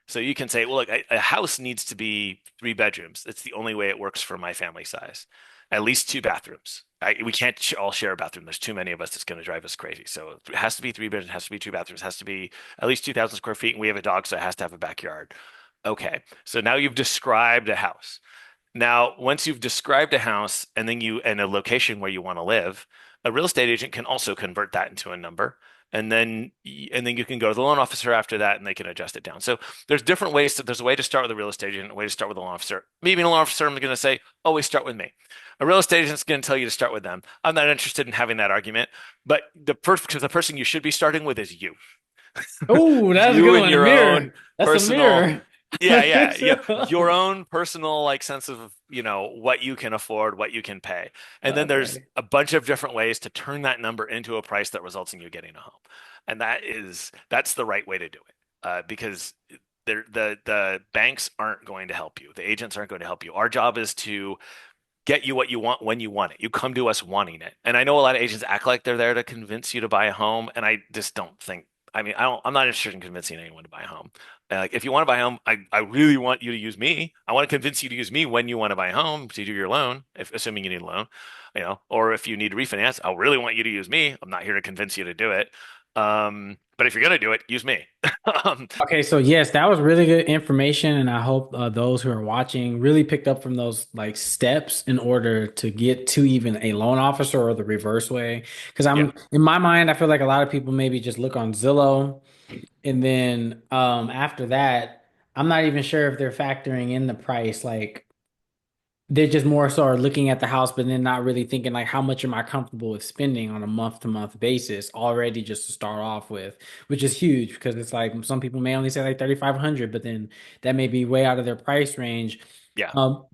So you can say, well, look, a house needs to be 3 bedrooms. It's the only way it works for my family size. At least 2 bathrooms. We can't all share a bathroom. There's too many of us. It's going to drive us crazy. So it has to be 3 bedrooms, has to be 2 bathrooms, has to be at least 2,000 square feet. And we have a dog, so it has to have a backyard. Okay. So now you've described a house. Now, once you've described a house and then and a location where you want to live, a real estate agent can also convert that into a number. And then you can go to the loan officer after that and they can adjust it down. So there's different ways there's a way to start with a real estate agent, a way to start with a loan officer. Maybe a loan officer, I'm going to say, always start with me. A real estate agent's going to tell you to start with them. I'm not interested in having that argument, but because the person you should be starting with is you. Oh, that's a You good and one. A your own mirror. That's a personal, mirror. yeah, your own personal like sense of, what you can afford, what you can pay. And then there's Okay. a bunch of different ways to turn that number into a price that results in you getting a home. And that's the right way to do it. Because the banks aren't going to help you. The agents aren't going to help you. Our job is to get you what you want when you want it. You come to us wanting it. And I know a lot of agents act like they're there to convince you to buy a home, and I just don't think. I mean, I'm not interested in convincing anyone to buy a home. Like, if you want to buy a home, I really want you to use me. I want to convince you to use me when you want to buy a home to do your loan, assuming you need a loan, or if you need to refinance, I really want you to use me. I'm not here to convince you to do it. But if you're gonna do it, use me. Um, Okay, so yes, that was really good information, and I hope those who are watching really picked up from those like steps in order to get to even a loan officer or the reverse way. Because yeah. I'm in my mind, I feel like a lot of people maybe just look on Zillow, and then after that, I'm not even sure if they're factoring in the price. Like they're just more so are looking at the house, but then not really thinking like how much am I comfortable with spending on a month to month basis already just to start off with, which is huge because it's like some people may only say like 3,500, but then that may be way out of their price range. Yeah. Um,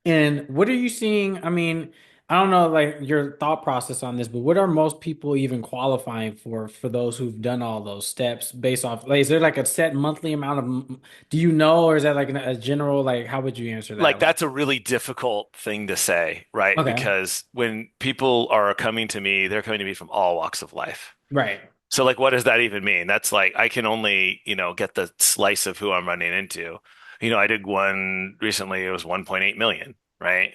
and what are you seeing? I mean, I don't know like your thought process on this, but what are most people even qualifying for those who've done all those steps based off like is there like a set monthly amount of do you know or is that like a general like how would you answer Like that? Like that's a really difficult thing to say, right? okay. Because when people are coming to me, they're coming to me from all walks of life. Right. So like what does that even mean? That's like I can only, get the slice of who I'm running into. I did one recently, it was 1.8 million, right?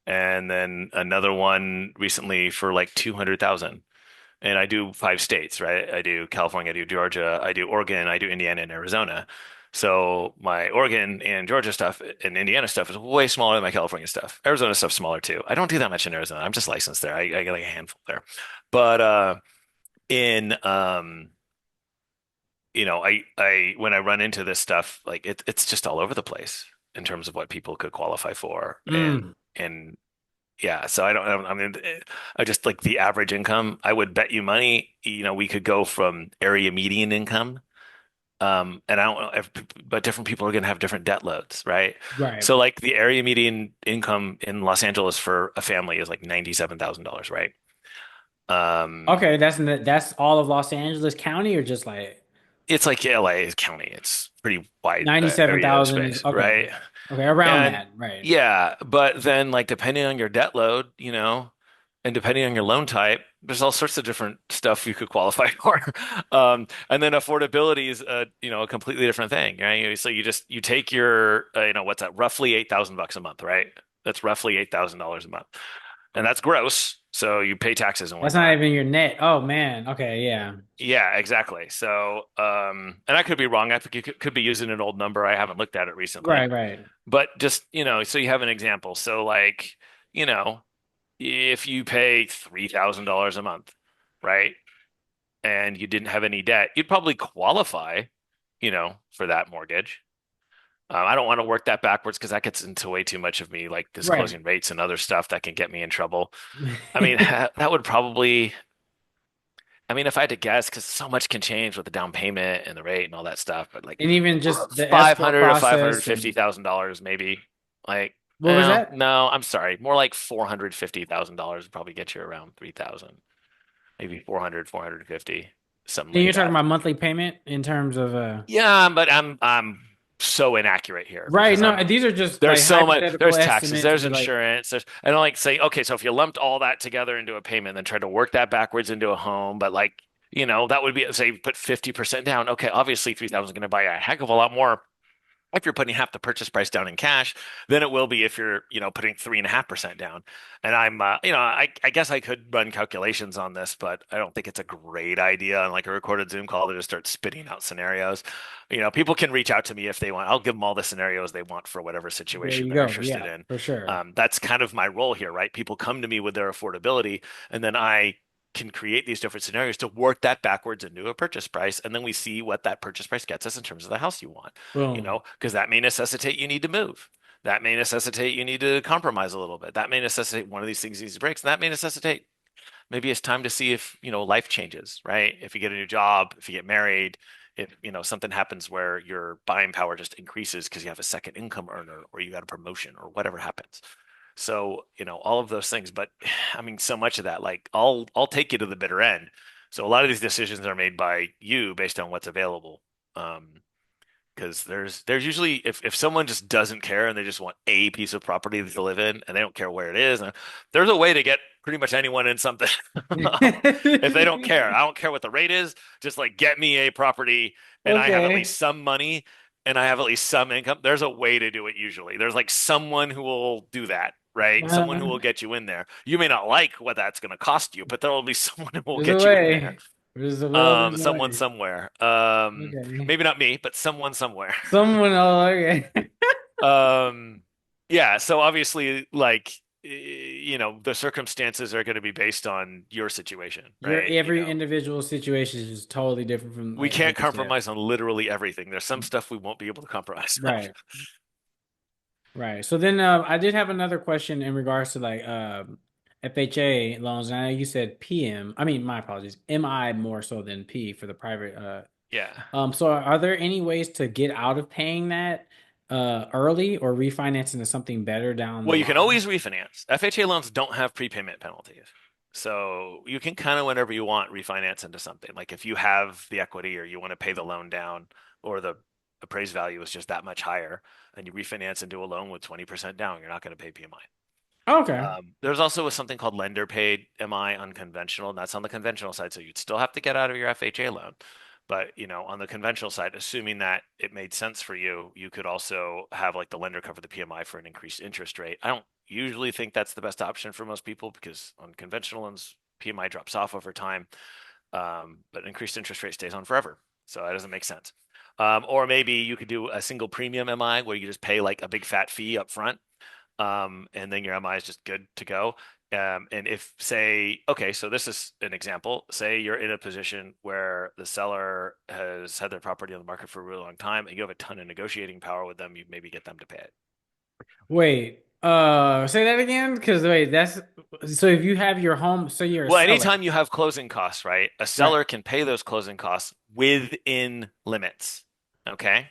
And then another one recently for like 200,000. And I do 5 states, right? I do California, I do Georgia, I do Oregon, I do Indiana and Arizona. So my Oregon and Georgia stuff and Indiana stuff is way smaller than my California stuff. Arizona stuff's smaller too. I don't do that much in Arizona. I'm just licensed there. I get like a handful there. But in when I run into this stuff, like it's just all over the place in terms of what people could qualify for. Mm, And yeah, so I mean, I just like the average income. I would bet you money, we could go from area median income. And I don't know if, but different people are going to have different debt loads, right? right. So like the area median income in Los Angeles for a family is like $97,000, right? Um, Okay, that's all of Los Angeles County or just like it's like LA County. It's pretty wide area of 97,000 is space, okay. right? Okay, around And that, right. yeah, but then like depending on your debt load, and depending on your loan type, there's all sorts of different stuff you could qualify for. And then affordability is a completely different thing, right? So you take your what's that, roughly $8,000 a month, right? That's roughly $8,000 a month. And that's gross. So you pay taxes and That's not whatnot. even your net. Oh man. Okay, yeah. Yeah, exactly. So, and I could be wrong. I think you could be using an old number. I haven't looked at it recently. Right, right. But just, so you have an example. So like, you know, if you pay $3,000 a month, right? And you didn't have any debt, you'd probably qualify, for that mortgage. I don't want to work that backwards because that gets into way too much of me, like Right. disclosing rates and other stuff that can get me in trouble. I mean, that would probably, I mean, if I had to guess, because so much can change with the down payment and the rate and all that stuff, but like And even just the five escrow hundred to five hundred process fifty and thousand dollars, maybe. Like, what was that? no, I'm sorry, more like $450,000 would probably get you around 3,000, maybe 400, 450, something And like you're talking that. about monthly payment in terms of Yeah, but I'm so inaccurate here right. because No, these are just there's like so much, hypothetical there's taxes, estimates, there's but like insurance, I don't like say, okay, so if you lumped all that together into a payment, then try to work that backwards into a home, but like, that would be, say, put 50% down. Okay, obviously 3,000 is going to buy a heck of a lot more if you're putting half the purchase price down in cash than it will be if you're, putting 3.5% down. And I guess I could run calculations on this, but I don't think it's a great idea on like a recorded Zoom call to just start spitting out scenarios. People can reach out to me if they want. I'll give them all the scenarios they want for whatever there situation you they're go. interested Yeah, in. for sure. That's kind of my role here, right? People come to me with their affordability, and then I can create these different scenarios to work that backwards into a purchase price, and then we see what that purchase price gets us in terms of the house you want, Boom. because that may necessitate you need to move. That may necessitate you need to compromise a little bit. That may necessitate one of these things needs to break. And that may necessitate maybe it's time to see if, life changes, right? If you get a new job, if you get married, if, something happens where your buying power just increases because you have a second income earner or you got a promotion or whatever happens. So, all of those things. But I mean, so much of that, like I'll take you to the bitter end. So a lot of these decisions are made by you based on what's available. Um, because there's usually if someone just doesn't care and they just want a piece of property to live in and they don't care where it is, there's a way to get pretty much anyone in something. If they don't care, I don't care what the rate is, just like get me a property and I have at Okay. least some money and I have at least some income. There's a way to do it usually. There's like someone who will do that, right? Someone who will get you in there. You may not like what that's going to cost you, but there will be someone who will There's a get you in there. way. There's a will, there's a Someone way. somewhere. Okay. Maybe not me, but someone somewhere. Someone, oh, okay. Um, yeah, so obviously, like, the circumstances are going to be based on your situation, Your right? every individual situation is just totally different from We can't like you said. compromise on literally everything. There's some stuff we won't be able to compromise on. Right. Right. So then I did have another question in regards to like FHA loans. And I know you said PM. I mean, my apologies. MI more so than P for the private Yeah. so are there any ways to get out of paying that early or refinance into something better down the Well, you can line? always refinance. FHA loans don't have prepayment penalties. So you can kind of, whenever you want, refinance into something. Like if you have the equity or you want to pay the loan down or the appraised value is just that much higher and you refinance into a loan with 20% down, you're not going to pay PMI. Okay. There's also something called lender paid MI unconventional, and that's on the conventional side. So you'd still have to get out of your FHA loan. But, on the conventional side, assuming that it made sense for you, you could also have like the lender cover the PMI for an increased interest rate. I don't usually think that's the best option for most people because on conventional loans, PMI drops off over time, but increased interest rate stays on forever. So that doesn't make sense. Or maybe you could do a single premium MI where you just pay like a big fat fee up front, and then your MI is just good to go. And if say, okay, so this is an example. Say you're in a position where the seller has had their property on the market for a really long time, and you have a ton of negotiating power with them. You maybe get them to pay it. Wait, say that again? Because wait, that's so if you have your home, so you're a Well, seller, anytime you have closing costs, right? A right? seller can pay those closing costs within limits. Okay.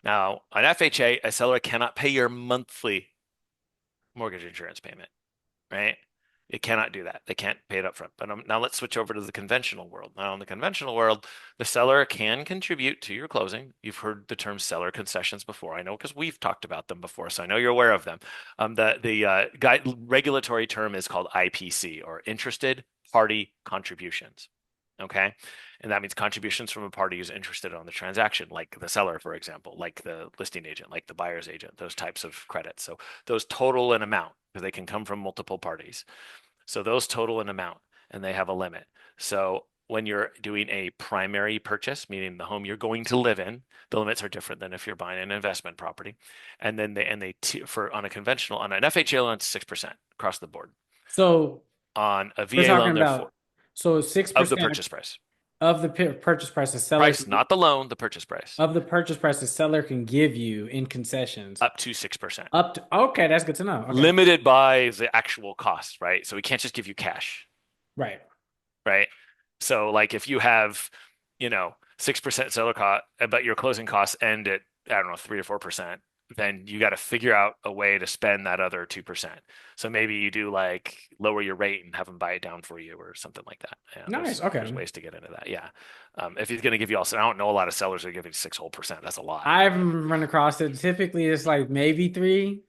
Now, on FHA, a seller cannot pay your monthly mortgage insurance payment, right? It cannot do that. They can't pay it up front. But now let's switch over to the conventional world. Now, in the conventional world, the seller can contribute to your closing. You've heard the term seller concessions before. I know because we've talked about them before, so I know you're aware of them. The regulatory term is called IPC, or interested party contributions. Okay. And that means contributions from a party who's interested on the transaction, like the seller, for example, like the listing agent, like the buyer's agent, those types of credits. So those total an amount because they can come from multiple parties. So those total an amount and they have a limit. So when you're doing a primary purchase, meaning the home you're going to live in, the limits are different than if you're buying an investment property. And then for on a conventional, on an FHA loan, it's 6% across the board. So On a we're VA talking loan, they're four about so six of the percent purchase price. of the purchase price the seller Price, can, not the loan, the purchase price. of the purchase price the seller can give you in concessions Up to 6%. up to okay, that's good to know. Okay, Limited by the actual cost, right? So we can't just give you cash, right. right? So like if you have, 6% seller cost, but your closing costs end at, I don't know, 3 or 4%, then you got to figure out a way to spend that other 2%. So maybe you do like lower your rate and have them buy it down for you or something like that. Yeah, Nice. there's Okay. ways to get into that. Yeah. If he's going to give you also, I don't know a lot of sellers that are giving 6 whole percent. That's a lot. I've run across it. Typically, it's like maybe three,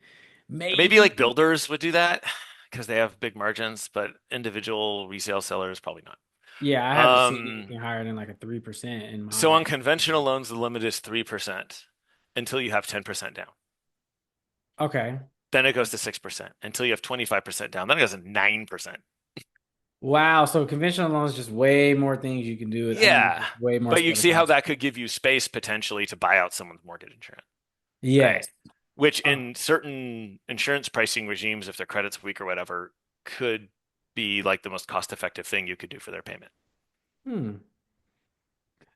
Maybe maybe. like builders would do that because they have big margins, but individual resale sellers probably not. Yeah, I haven't seen Um, anything higher than like a 3% in so my. on conventional loans, the limit is 3% until you have 10% down. Okay. Then it goes to 6% until you have 25% down. Then it goes to 9%. Wow. So conventional loans just way more things you can do. I mean, Yeah. way more But you spread see how across. that could give you space potentially to buy out someone's mortgage insurance, right? Yes. Which Oh. in certain insurance pricing regimes, if their credit's weak or whatever, could be like the most cost-effective thing you could do for their payment. Hmm.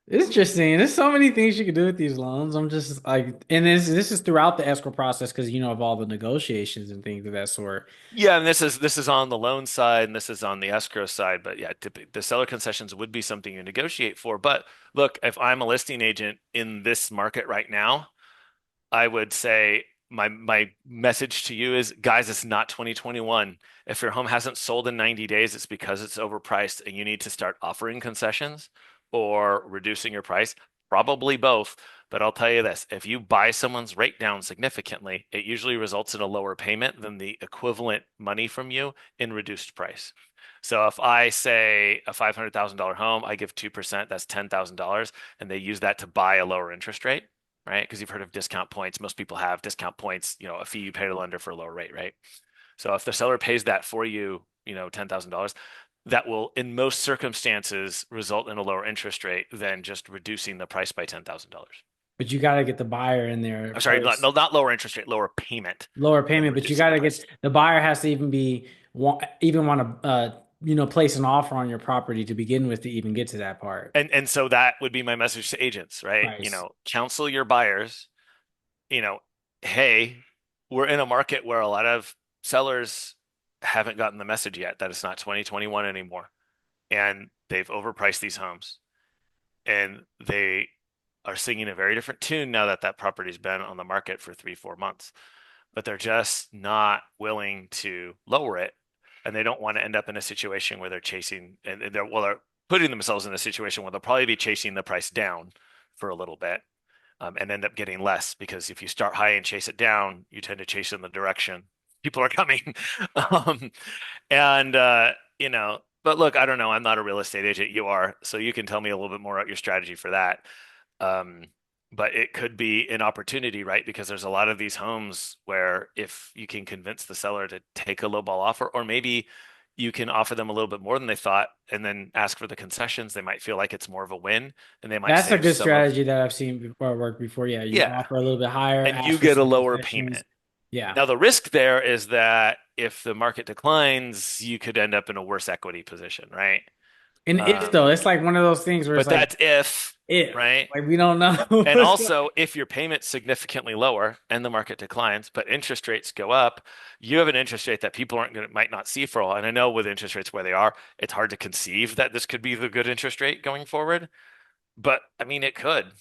It's interesting. There's so many things you can do with these loans. I'm just like, and this is throughout the escrow process because of all the negotiations and things of that sort. Yeah, and this is on the loan side and this is on the escrow side, but yeah, the seller concessions would be something you negotiate for. But look, if I'm a listing agent in this market right now, I would say my message to you is, guys, it's not 2021. If your home hasn't sold in 90 days, it's because it's overpriced and you need to start offering concessions or reducing your price, probably both. But I'll tell you this, if you buy someone's rate down significantly, it usually results in a lower payment than the equivalent money from you in reduced price. So if I say a $500,000 home, I give 2%, that's $10,000, and they use that to buy a lower interest rate, right? Because you've heard of discount points. Most people have discount points, a fee you pay to the lender for a lower rate, right? So if the seller pays that for you, $10,000, that will, in most circumstances, result in a lower interest rate than just reducing the price by $10,000. But you got to get the buyer in there I'm sorry, first. not lower interest rate, lower payment Lower than payment, but you reducing got the to price. get the buyer has to even be even want to place an offer on your property to begin with to even get to that part. And so that would be my message to agents, right? Price. Counsel your buyers, you know, hey, we're in a market where a lot of sellers haven't gotten the message yet that it's not 2021 anymore. And they've overpriced these homes. And they are singing a very different tune now that that property's been on the market for 3, 4 months. But they're just not willing to lower it. And they don't want to end up in a situation where they're chasing, and they're putting themselves in a situation where they'll probably be chasing the price down for a little bit, and end up getting less because if you start high and chase it down, you tend to chase in the direction people are coming. um, and but look, I don't know. I'm not a real estate agent. You are, so you can tell me a little bit more about your strategy for that. Um, but it could be an opportunity, right? Because there's a lot of these homes where if you can convince the seller to take a lowball offer, or maybe you can offer them a little bit more than they thought and then ask for the concessions. They might feel like it's more of a win and they might That's a save good some of, strategy that I've seen before work before. Yeah, you yeah, offer a little bit higher, and you ask for get a some lower concessions. payment. Yeah. Now, the risk there is that if the market declines, you could end up in a worse equity position, right? And if though, Um, it's like one of those things where it's but like that's if, if, right? like we don't know And what's going. also, if your payment's significantly lower and the market declines, but interest rates go up, you have an interest rate that people aren't going to, might not see for a while. And I know with interest rates where they are, it's hard to conceive that this could be the good interest rate going forward. But I mean, it could.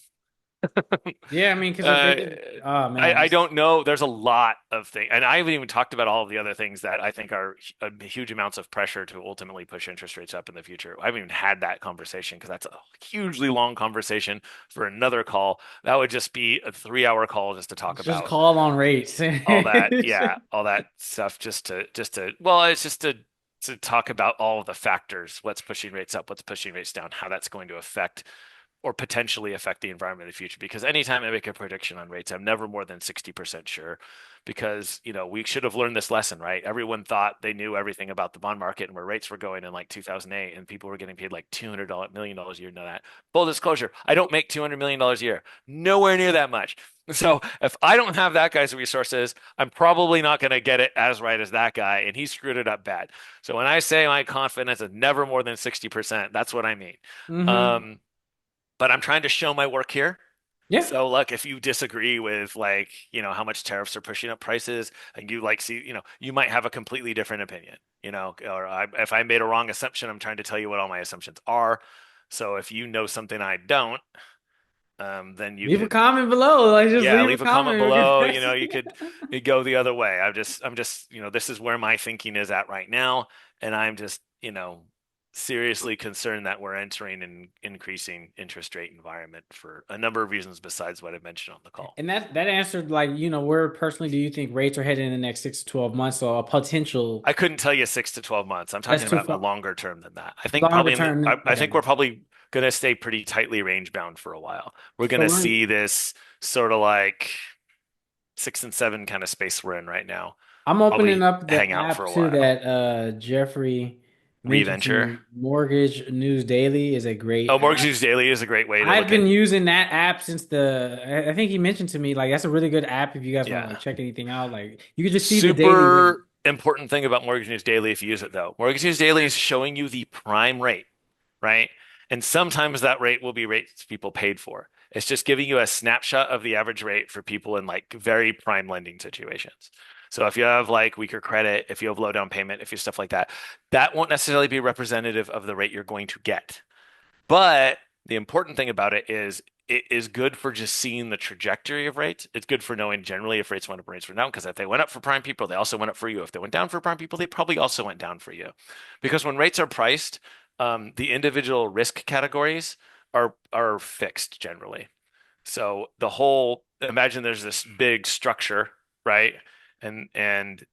Yeah, I mean, because if they Uh, did, oh I man, don't know. There's a lot of things, and I haven't even talked about all of the other things that I think are huge amounts of pressure to ultimately push interest rates up in the future. I haven't even had that conversation because that's a hugely long conversation for another call. That would just be a 3 hour call just to talk it's just about call on rates. all that. Yeah, all that stuff. Well, it's just to talk about all of the factors, what's pushing rates up, what's pushing rates down, how that's going to affect or potentially affect the environment in the future. Because anytime I make a prediction on rates, I'm never more than 60% sure. Because, we should have learned this lesson, right? Everyone thought they knew everything about the bond market and where rates were going in like 2008, and people were getting paid like $200 million a year. Know that. Full disclosure, I don't make $200 million a year. Nowhere near that much. So if I don't have that guy's resources, I'm probably not going to get it as right as that guy, and he screwed it up bad. So when I say my confidence is never more than 60%, that's what I mean. Hmm. Um, but I'm trying to show my work here. Yeah. So, look, if you disagree with like, how much tariffs are pushing up prices and you like see, you might have a completely different opinion, or if I made a wrong assumption, I'm trying to tell you what all my assumptions are. So if you know something I don't, then you Leave a could, comment below. Like just yeah, leave a leave a comment comment. We below. can You go the other way. I'm just, this is where my thinking is at right now. And I'm just, seriously concerned that we're entering an increasing interest rate environment for a number of reasons besides what I mentioned on the call. And that answered like, where personally do you think rates are headed in the next 6 to 12 months? So a potential I couldn't tell you 6 to 12 months. I'm that's talking too about a far longer term than that. I think longer probably term. I Okay. think we're probably going to stay pretty tightly range bound for a while. We're going So to see this sort of like 6 and 7 kind of space we're in right now. I'm opening Probably up the hang out for app a too while. that Jeffrey mentioned to Reventure. me. Mortgage News Daily is a great Oh, Mortgage app. News Daily is a great way to I've look at. been using that app since I think he mentioned to me like that's a really good app if you guys want to like Yeah. check anything out. Like you could just see the daily rate. Super important thing about Mortgage News Daily if you use it though. Mortgage News Daily is showing you the prime rate, right? And sometimes that rate will be rates people paid for. It's just giving you a snapshot of the average rate for people in like very prime lending situations. So if you have like weaker credit, if you have low down payment, if you have stuff like that, that won't necessarily be representative of the rate you're going to get. But the important thing about it is good for just seeing the trajectory of rates. It's good for knowing generally if rates went up or rates went down, because if they went up for prime people, they also went up for you. If they went down for prime people, they probably also went down for you. Because when rates are priced, the individual risk categories are fixed generally. So the whole imagine there's this big structure, right? And and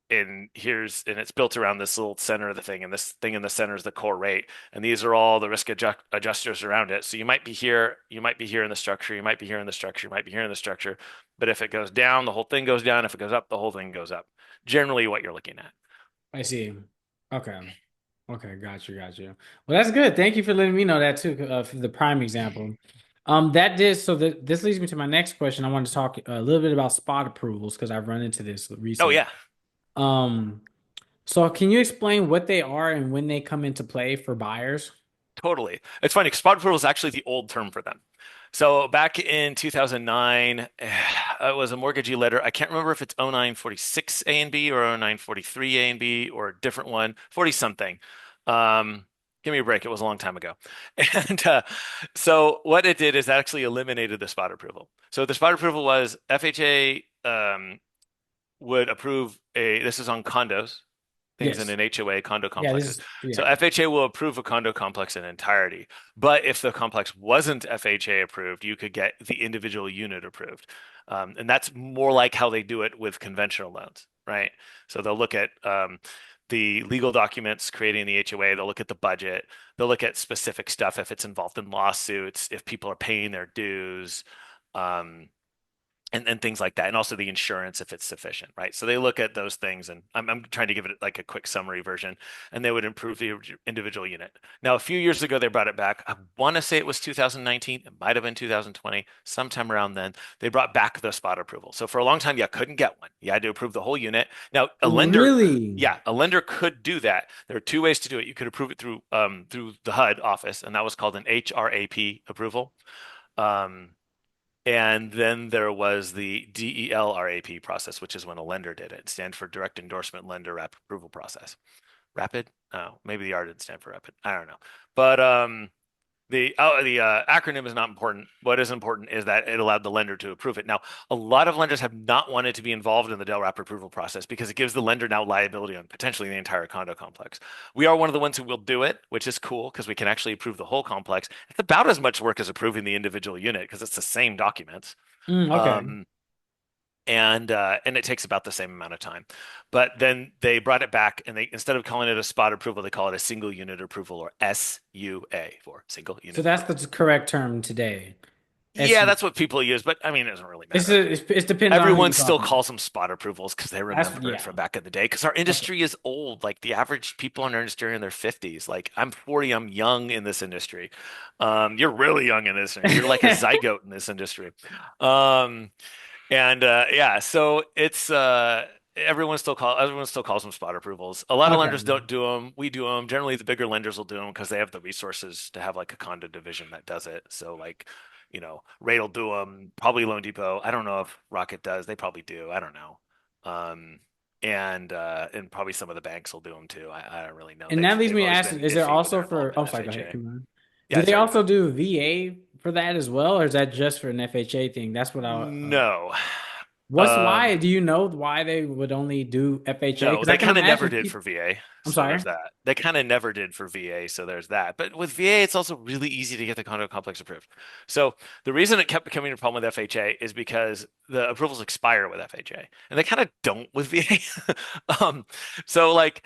it's built around this little center of the thing, and this thing in the center is the core rate, and these are all the adjusters around it. So you might be here, you might be here in the structure, you might be here in the structure, you might be here in the structure, but if it goes down, the whole thing goes down. If it goes up, the whole thing goes up. Generally, what you're looking at. I see. Okay. Okay, got you, got you. Well, that's good. Thank you for letting me know that too, for the prime example. That did so that this leads me to my next question. I wanted to talk a little bit about spot approvals because I've run into this Oh recently. yeah, Um, so can you explain what they are and when they come into play for buyers? totally. It's funny. Spot approval is actually the old term for them. So back in 2009, it was a mortgagee letter. I can't remember if it's 0946 A and B or 0943 A and B or a different one, 40 something. Give me a break. It was a long time ago. And so what it did is actually eliminated the spot approval. So the spot approval was FHA would approve this is on condos, things in Yes. an HOA, condo Yeah, this complexes. is So yeah. FHA will approve a condo complex in entirety. But if the complex wasn't FHA approved, you could get the individual unit approved. And that's more like how they do it with conventional loans, right? So they'll look at the legal documents creating the HOA, they'll look at the budget, they'll look at specific stuff if it's involved in lawsuits, if people are paying their dues. Um, and things like that, and also the insurance if it's sufficient, right? So they look at those things, and I'm trying to give it like a quick summary version, and they would improve the individual unit. Now, a few years ago, they brought it back. I want to say it was 2019. It might have been 2020, sometime around then. They brought back the spot approval. So for a long time, you couldn't get one. You had to approve the whole unit. Now, Really? yeah, a lender could do that. There are two ways to do it. You could approve it through the HUD office, and that was called an HRAP approval. Um, and then there was the DELRAP process, which is when a lender did it. It stands for Direct Endorsement Lender Rapid Approval Process. Rapid? Oh, maybe the R didn't stand for rapid. I don't know. But the acronym is not important. What is important is that it allowed the lender to approve it. Now, a lot of lenders have not wanted to be involved in the Del Rapid approval process because it gives the lender now liability on potentially the entire condo complex. We are one of the ones who will do it, which is cool because we can actually approve the whole complex. It's about as much work as approving the individual unit because it's the same documents. Okay. Um, and it takes about the same amount of time. But then they brought it back, and they instead of calling it a spot approval, they call it a single unit approval, or SUA, for single So unit that's the approval. correct term today. Yeah, SU. that's what people use, but I mean, it doesn't really matter. It's depends on who Everyone you're still talking to. calls them spot approvals because they That's remember it yeah. from back in the day. Because our Okay. industry is old. Like the average people in our industry are in their 50s. Like I'm 40, I'm young in this industry. You're really young in this. You're like a zygote in this industry. Um, And yeah, so it's everyone still calls them spot approvals. A lot of Okay. lenders don't do them. We do them. Generally, the bigger lenders will do them because they have the resources to have like a condo division that does it. So like, Rate will do them. Probably Loan Depot. I don't know if Rocket does. They probably do. I don't know. Um, and probably some of the banks will do them too. I don't really know. And that They've leads they've me to always ask, been is there iffy with also their for, involvement oh, in sorry, go ahead. FHA. Come on. Do Yeah, they sorry, go also ahead. do VA for that as well, or is that just for an FHA thing? That's what No. what's why? Um, Do you know why they would only do FHA? No, Because I they can kind of never imagine did people, for VA. I'm So sorry. there's that. They kind of never did for VA. So there's that. But with VA, it's also really easy to get the condo complex approved. So the reason it kept becoming a problem with FHA is because the approvals expire with FHA, and they kind of don't with VA. Um, so like,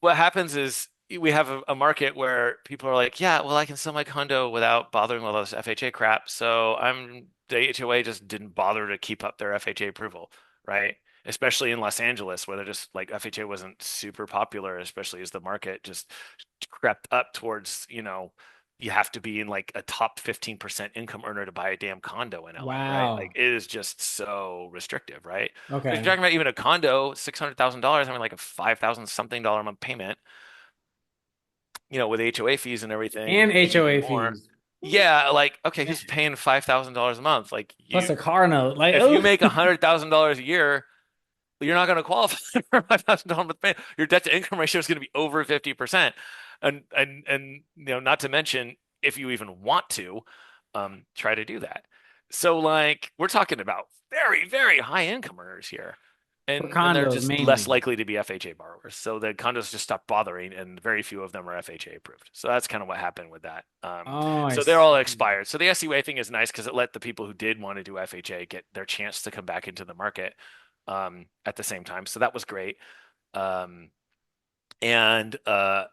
what happens is we have a market where people are like, yeah, well, I can sell my condo without bothering with all this FHA crap. So the HOA just didn't bother to keep up their FHA approval, right? Especially in Los Angeles, where they're just like FHA wasn't super popular, especially as the market just crept up towards, you have to be in like a top 15% income earner to buy a damn condo in LA, right? Like Wow. it is just so restrictive, right? But if you're Okay. talking about even a condo, $600,000, I mean like a 5,000 something dollar a month payment, with HOA fees and everything, And maybe even HOA more. fees. Yeah, like okay, Man. who's paying $5,000 a month? Like Plus a car note. Like, if you oh, make $100,000 a year, you're not going to qualify for $5,000 month payment. Your debt to income ratio is going to be over 50%. And not to mention if you even want to try to do that. So like we're talking about very, very high income earners here. for And they're condos just less mainly. likely to be FHA borrowers. So the condos just stopped bothering and very few of them are FHA approved. So that's kind of what happened with that. Oh, I So they're all see. expired. So the SUA thing is nice because it let the people who did want to do FHA get their chance to come back into the market at the same time. So that was great. Um, and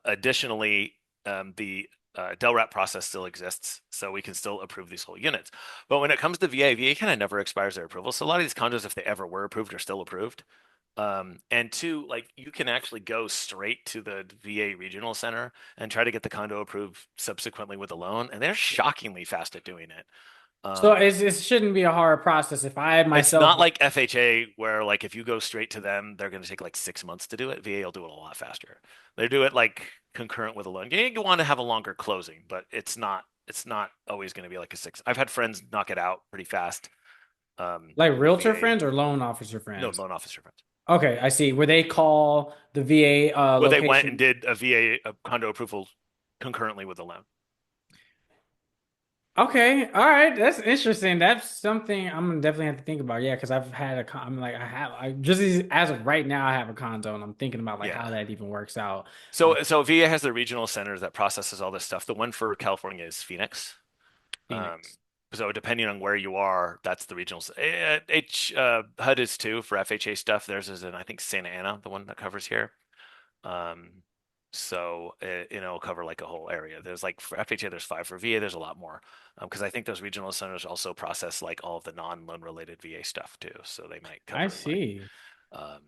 additionally, the DELRAP process still exists, so we can still approve these whole units. But when it comes to VA kind of never expires their approval. So a lot of these condos, if they ever were approved, are still approved. And two, like you can actually go straight to the VA regional center and try to get the condo approved subsequently with a loan, and they're shockingly fast at doing it. So Um, it shouldn't be a hard process if I it's myself. not like FHA where like if you go straight to them, they're going to take like 6 months to do it. VA will do it a lot faster. They do it like concurrent with a loan. You want to have a longer closing, but it's not always going to be like a six. I've had friends knock it out pretty fast Like with realtor VA. friends or loan officer No, friends? loan officer friends. Okay, I see. Where they call the VA Well, they went and location. did a VA condo approval concurrently with the loan. Okay, all right, that's interesting. That's something I'm gonna definitely have to think about. Yeah, because I've had I'm like I just as of right now I have a condo and I'm thinking about like Yeah. how that even works out. Um, So VA has the regional centers that processes all this stuff. The one for California is Phoenix. Um, Phoenix. so depending on where you are, that's the regional. HUD is too for FHA stuff. Theirs is in I think Santa Ana, the one that covers here. Um, So it'll cover like a whole area. There's like for FHA, there's five. For VA, there's a lot more. Because I think those regional centers also process like all of the non-loan related VA stuff too. So they might I cover like, see. um,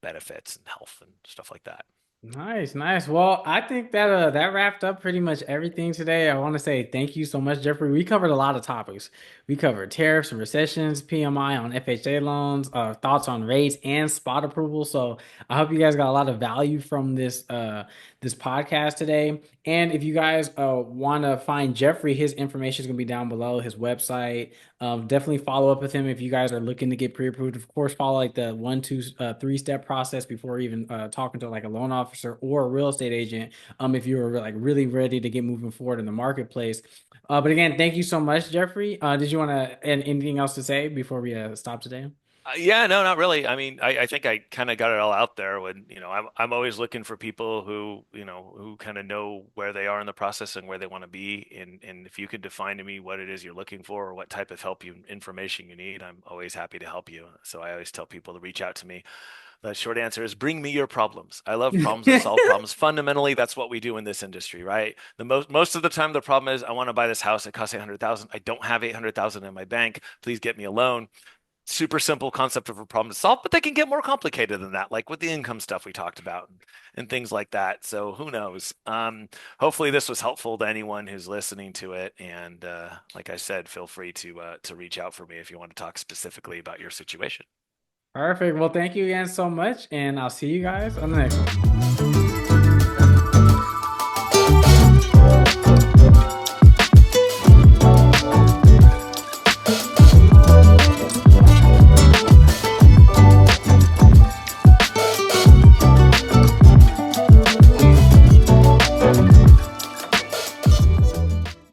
benefits and health and stuff like that. Nice, nice. Well, I think that that wrapped up pretty much everything today. I want to say thank you so much, Jeffrey. We covered a lot of topics. We covered tariffs and recessions, PMI on FHA loans, thoughts on rates and spot approval. So I hope you guys got a lot of value from this podcast today. And if you guys want to find Jeffrey, his information is going to be down below, his website. Definitely follow up with him if you guys are looking to get pre-approved. Of course, follow like the 1, 2, 3 step process before even talking to like a loan officer or a real estate agent. If you're like really ready to get moving forward in the marketplace. But again, thank you so much, Jeffrey. Did you want to and anything else to say before we stop today? Yeah, no, not really. I mean, I think I kind of got it all out there when, I'm always looking for people who, who kind of know where they are in the process and where they want to be. And if you could define to me what it is you're looking for or what type of information you need, I'm always happy to help you. So I always tell people to reach out to me. The short answer is bring me your problems. I love problems. I solve problems. Fundamentally, that's what we do in this industry, right? The most of the time, the problem is I want to buy this house. It costs 800,000. I don't have 800,000 in my bank. Please get me a loan. Super simple concept of a problem to solve, but they can get more complicated than that, like with the income stuff we talked about and things like that. So who knows? Hopefully this was helpful to anyone who's listening to it. And like I said, feel free to reach out for me if you want to talk specifically about your situation. Perfect. Well, thank you again so much, and I'll see you guys on the next one.